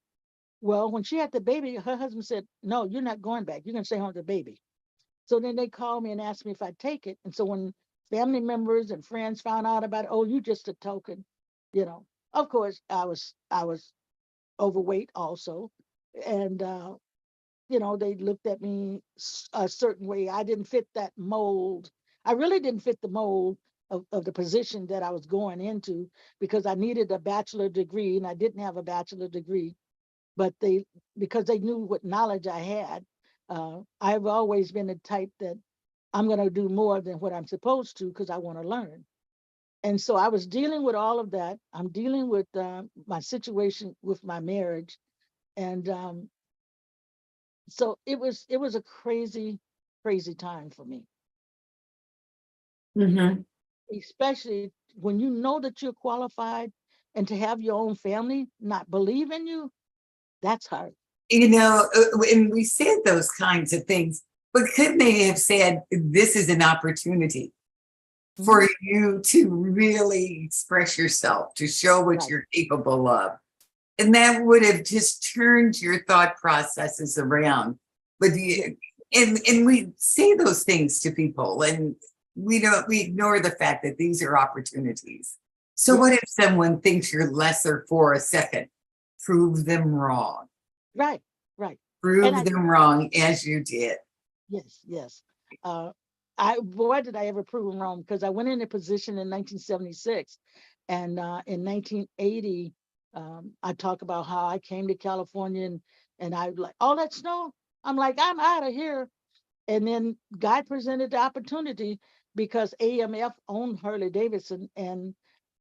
Well, when she had the baby, her husband said, no, you're not going back. You're going to stay home with the baby. So then they called me and asked me if I'd take it. And so when family members and friends found out about it, oh, you just a token, of course I was overweight also. And they looked at me a certain way. I didn't fit that mold. I really didn't fit the mold of the position that I was going into because I needed a bachelor degree and I didn't have a bachelor degree. But because they knew what knowledge I had, I've always been the type that I'm going to do more than what I'm supposed to because I want to learn. And so I was dealing with all of that. I'm dealing with my situation with my marriage, and so it was a crazy, crazy time for me, Mhm. especially when you know that you're qualified, and to have your own family not believe in you. That's hard. And we said those kinds of things, but couldn't they have said, this is an opportunity Mhm. for you to really express yourself, to show what Right, you're capable of? And that would have just turned your thought processes around. But yeah, and we say those things to people, and we ignore the fact that these are opportunities. So what if yes, someone thinks you're lesser for a second? Prove them wrong. right, right. And Prove I them wrong as you did. Yes, yes. Uh, boy, did I ever prove them wrong because I went in a position in 1976, and in 1980, I talk about how I came to California and I like all that snow. I'm like, I'm out of here. And then God presented the opportunity because AMF owned Harley Davidson, and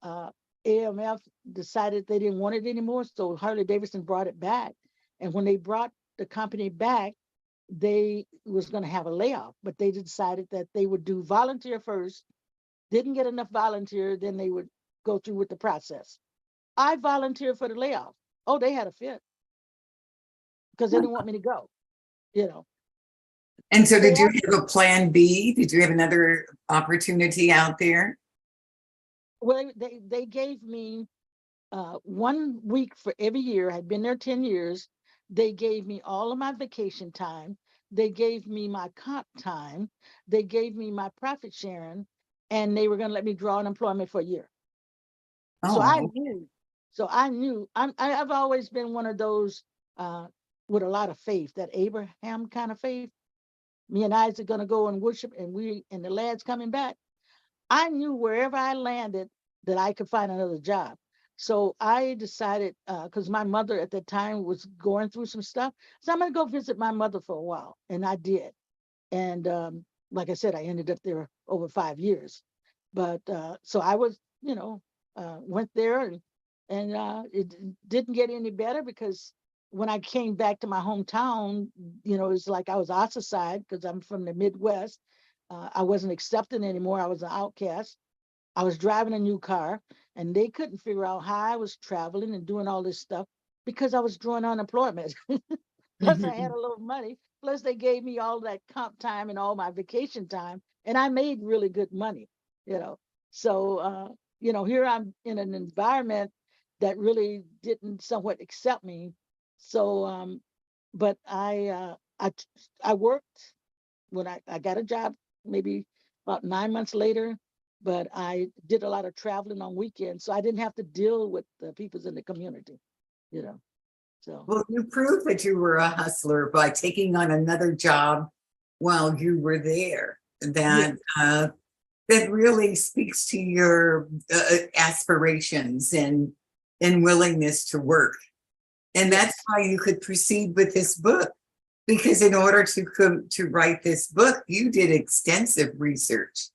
uh, AMF decided they didn't want it anymore, so Harley Davidson brought it back. And when they brought the company back, they was going to have a layoff, but they decided that they would do volunteer first, didn't get enough volunteer, then they would go through with the process. I volunteered for the layoff. Oh, they had a fit because they didn't want me to go, you know. And so did They you have a plan B? Did you have another opportunity out there? Well, they gave me 1 week for every year. I'd been there 10 years. They gave me all of my vacation time. They gave me my comp time. They gave me my profit sharing, and they were going to let me draw unemployment for a year. So I Oh, knew. So I knew. I've always been one of those with a lot of faith, that Abraham kind of faith. Me and Isaac going to go and worship, and the lad's coming back. I knew wherever I landed that I could find another job. So I decided, because my mother at the time was going through some stuff, so I'm going to go visit my mother for a while. And I did. And like I said, I ended up there over 5 years. But so I was, went there, and it didn't get any better, because when I came back to my hometown, it's like I was ostracized because I'm from the Midwest. I wasn't accepted anymore. I was an outcast. I was driving a new car, and they couldn't figure out how I was traveling and doing all this stuff because I was drawing unemployment. Plus, I had mhm. a little money. Plus, they gave me all that comp time and all my vacation time, and I made really good money, you know. So, here I'm in an environment that really didn't somewhat accept me. So, but I worked when I got a job maybe about 9 months later, but I did a lot of traveling on weekends, so I didn't have to deal with the peoples in the community, you know. So Well, you proved that you were a hustler by taking on another job while you were there. yeah, That really speaks to your aspirations and willingness to work. And that's yes, why you could proceed with this book. Because in order to write this book, you did extensive research.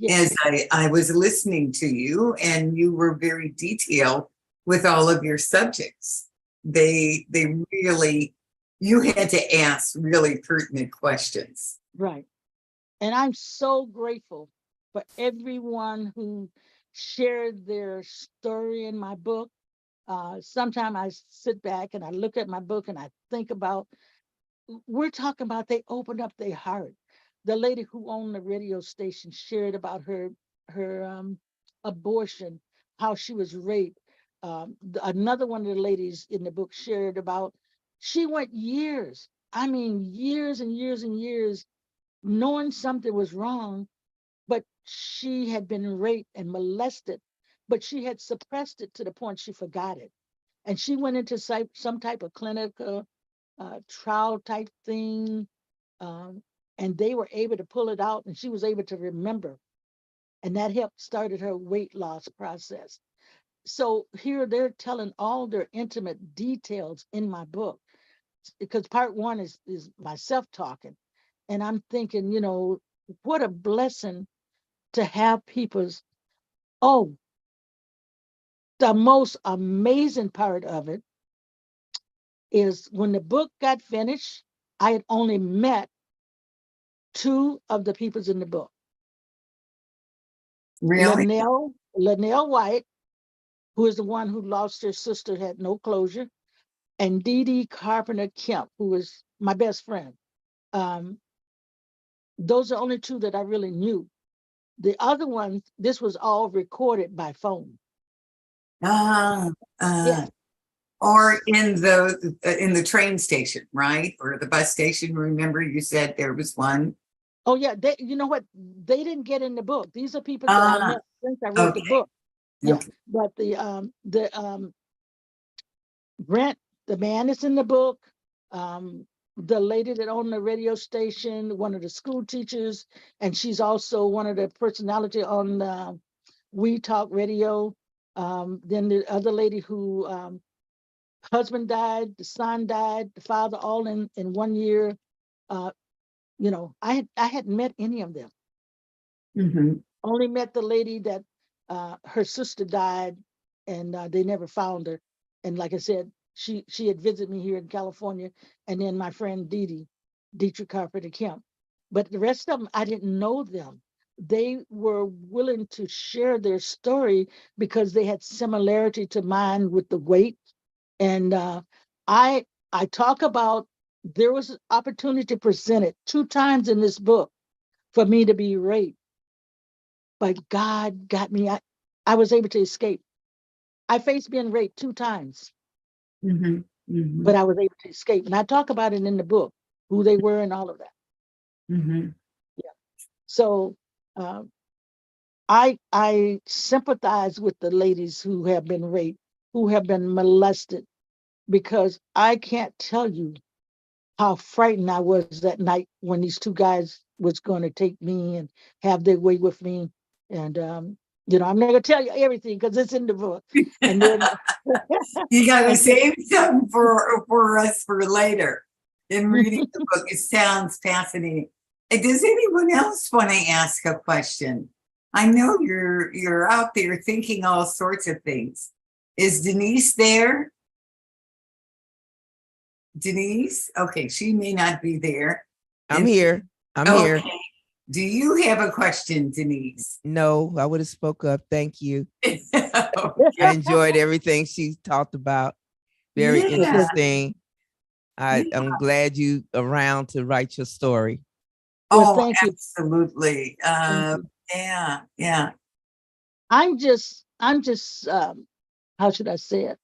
As yes, I was listening to you, and you were very detailed with all of your subjects. They really, you had to ask really pertinent questions. right. And I'm so grateful for everyone who shared their story in my book. Sometimes I sit back and I look at my book and I think about, we're talking about, they opened up their heart. The lady who owned the radio station shared about her abortion, how she was raped. Another one of the ladies in the book shared about, she went years, I mean years and years and years, knowing something was wrong, but she had been raped and molested, but she had suppressed it to the point she forgot it. And she went into some type of clinical trial type thing, um, and they were able to pull it out, and she was able to remember, and that helped started her weight loss process. So here they're telling all their intimate details in my book, because part one is myself talking, and I'm thinking, what a blessing to have people's, oh, the most amazing part of it is when the book got finished, I had only met two of the peoples in the book. Really? Linnell White, who is the one who lost her sister, had no closure, and Dee Dee Carpenter Kemp, who is my best friend. Um, those are only two that I really knew. The other ones, this was all recorded by phone. Uh, uh, Yes. or in the train station, right? Or the bus station. Remember, you said there was one. Oh yeah, you know what? They didn't get in the book. These are people that I Ah, met since I wrote the okay, book. Yeah. okay. But the Brent, the man that's in the book, the lady that owned the radio station, one of the school teachers, and she's also one of the personality on We Talk Radio. Then the other lady who husband died, the son died, the father, all in 1 year. Uh, I hadn't met any of them. Mhm. Only met the lady that her sister died, and they never found her. And like I said, she had visited me here in California, and then my friend Dee Dee, Dietrich Carpenter Kemp. But the rest of them, I didn't know them. they were willing to share their story because they had similarity to mine with the weight. And I I talk about, there was an opportunity presented 2 times in this book for me to be raped, but God got me. I was able to escape. I faced being raped 2 times, Mhm, mhm, but I was able to escape. And I talk about it in the book, who they were and all of that. mhm. Yeah. So uh, I sympathize with the ladies who have been raped, who have been molested, because I can't tell you how frightened I was that night when these 2 guys was going to take me and have their way with me. And I'm not gonna tell you everything because it's in the book. And then You gotta and then save some for us for later. In reading the book, it sounds fascinating. And does anyone else want to ask a question? I know you're out there thinking all sorts of things. Is Denise there? Denise? Okay, she may not be there. I'm And here. I'm here. okay, do you have a question, Denise? No, I would have spoke up. Thank you. Okay. I enjoyed everything she talked about. Very Yeah, interesting. yeah. I'm glad you around to write your story. well, Oh, thank you. absolutely. Thank you. Yeah, yeah. I'm just how should I say it?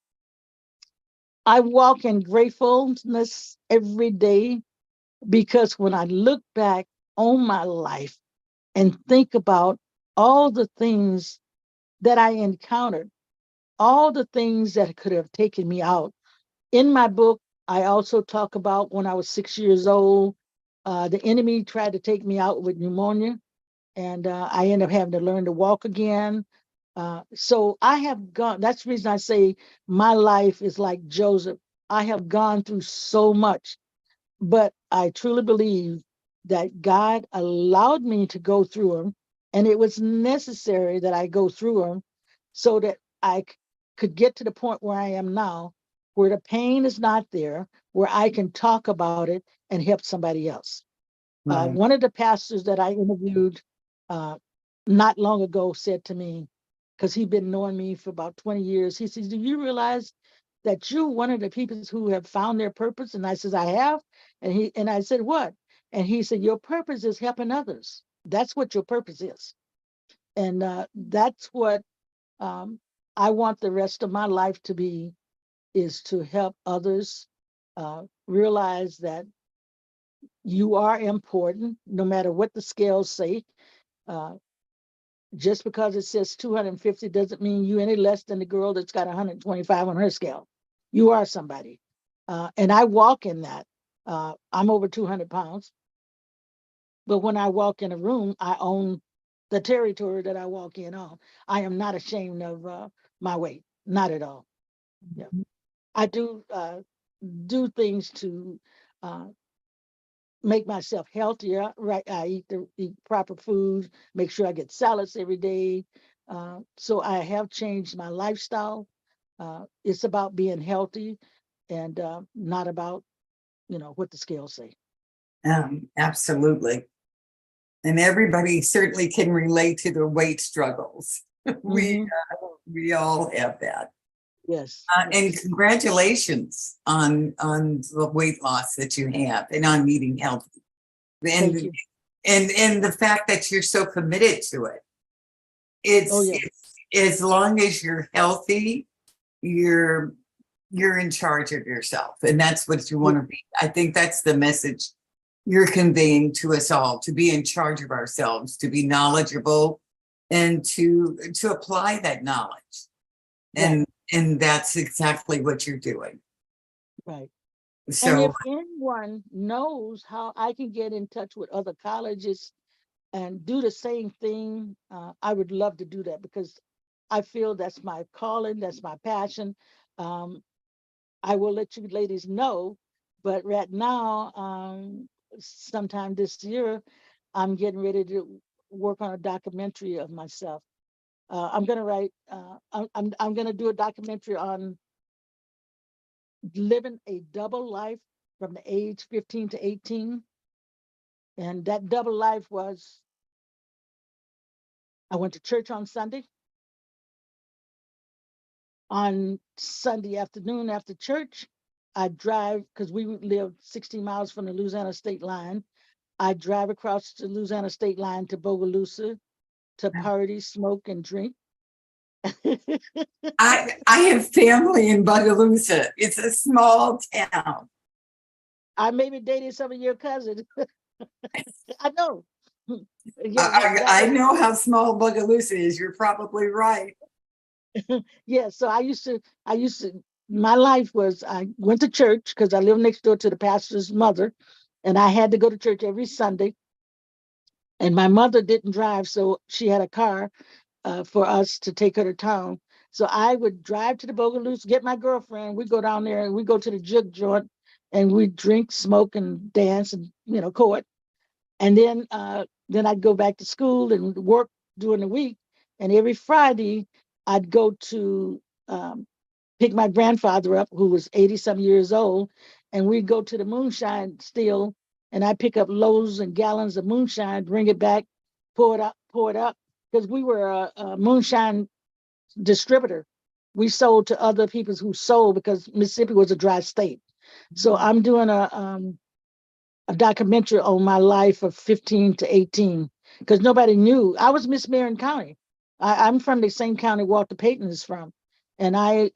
I walk in gratefulness every day because when I look back on my life and think about all the things that I encountered, all the things that could have taken me out. In my book, I also talk about when I was 6 years old, the enemy tried to take me out with pneumonia, and I ended up having to learn to walk again. So I have gone, that's the reason I say my life is like Joseph. I have gone through so much, but I truly believe that God allowed me to go through them, and it was necessary that I go through them so that could get to the point where I am now, where the pain is not there, where I can talk about it and help somebody else. Right. One of the pastors that I interviewed uh, not long ago said to me, because he'd been knowing me for about 20 years, he says, "Do you realize that you're one of the people who have found their purpose?" And I says, "I have." And I said, "What?" And he said, "Your purpose is helping others. That's what your purpose is." And that's what um, I want the rest of my life to be, is to help others realize that you are important, no matter what the scales say. Uh, just because it says 250 doesn't mean you any less than the girl that's got 125 on her scale. You are somebody. And I walk in that. I'm over 200 pounds, but when I walk in a room, I own the territory that I walk in on. I am not ashamed of my weight, not at all. Yeah. I do things to uh, make myself healthier. Right, I eat proper food, make sure I get salads every day. So I have changed my lifestyle. It's about being healthy, and not about what the scales say. Absolutely. And everybody certainly can relate to the weight struggles. We Hmm. we all have that. Yes, And yes. congratulations on the weight loss that you have and on eating healthy. Thank And you. and the fact that you're so committed to it. Oh yeah, It's as long as you're healthy, you're you're in charge of yourself. And that's what you want to be. I think that's the message you're conveying to us all, to be in charge of ourselves, to be knowledgeable, and to apply that knowledge. right, And that's exactly what you're doing. right. And So if anyone knows how I can get in touch with other colleges and do the same thing, I would love to do that, because I feel that's my calling, that's my passion. Um, I will let you ladies know, but right now, sometime this year, I'm getting ready to work on a documentary of myself. I'm gonna write. I'm gonna do a documentary on living a double life from the age 15 to 18, and that double life was I went to church on Sunday. On Sunday afternoon after church, I drive, because we live 16 miles from the Louisiana state line. I drive across the Louisiana state line to Bogalusa to party, smoke, and drink. I have family in Bogalusa. It's a small town. I maybe dated some of your cousins. I know. I know how small Bogalusa is. You're probably right. Yeah, so I used to, my life was, I went to church because I lived next door to the pastor's mother, and I had to go to church every Sunday. And my mother didn't drive, so she had a car for us to take her to town. So I would drive to the Bogalusa, get my girlfriend, we go down there and we go to the jug joint and we drink, smoke, and dance and, court. And then I'd go back to school and work during the week. And every Friday, I'd go to pick my grandfather up, who was 80-some years old, and we'd go to the moonshine still, and I'd pick up loads and gallons of moonshine, bring it back, pour it up, because we were a moonshine distributor. We sold to other people who sold, because Mississippi was a dry state. So I'm doing a documentary on my life of 15 to 18, because nobody knew. I was Miss Marion County. I'm from the same county Walter Payton is from. And I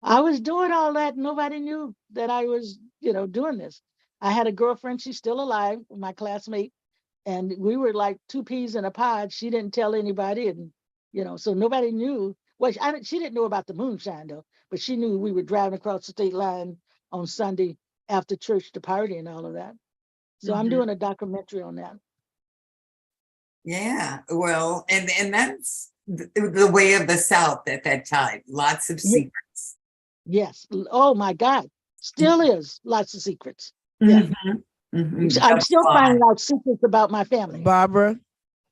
was doing all that. Nobody knew that I was, doing this. I had a girlfriend, she's still alive, my classmate, and we were like two peas in a pod. She didn't tell anybody, and, so nobody knew. Well, she didn't know about the moonshine though, but she knew we were driving across the state line on Sunday after church to party and all of that. So I'm doing a documentary on that. Yeah, well, and that's the way of the South at that time. Lots of secrets. Yes. Oh my God. Still is lots of secrets. Yeah. I'm still finding out secrets about my family. Barbara,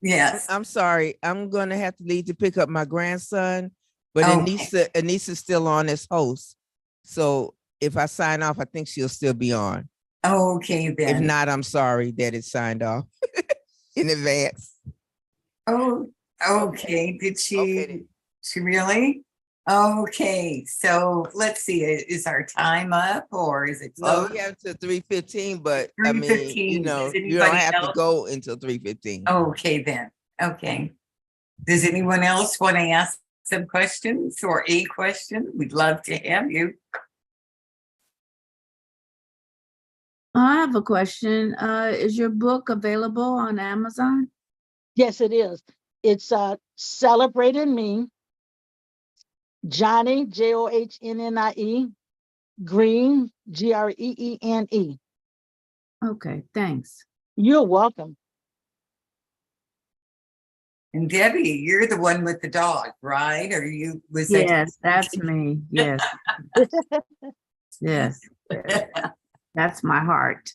Yes. I'm sorry. I'm gonna have to leave to pick up my grandson, but Anissa's still on as host. So if I sign off, I think she'll still be on. Okay, then. If not, I'm sorry that it's signed off in advance. Oh, okay. Did she? Okay. She really? Okay. So let's see. Is our time up or is it No, close? we have to 3:15, but I mean, 3:15. Does you don't anybody have to else? go until 3:15. Okay, then. Okay. Does anyone else want to ask some questions or a question? We'd love to have you. I have a question. Is your book available on Amazon? Yes, it is. It's Celebrating Me, Johnnie, Johnnie, Greene, Greene. Okay, thanks. You're welcome. And Debbie, you're the one with the dog, right? Or you was that? Yes, that's me. Yes. Yes. That's my heart.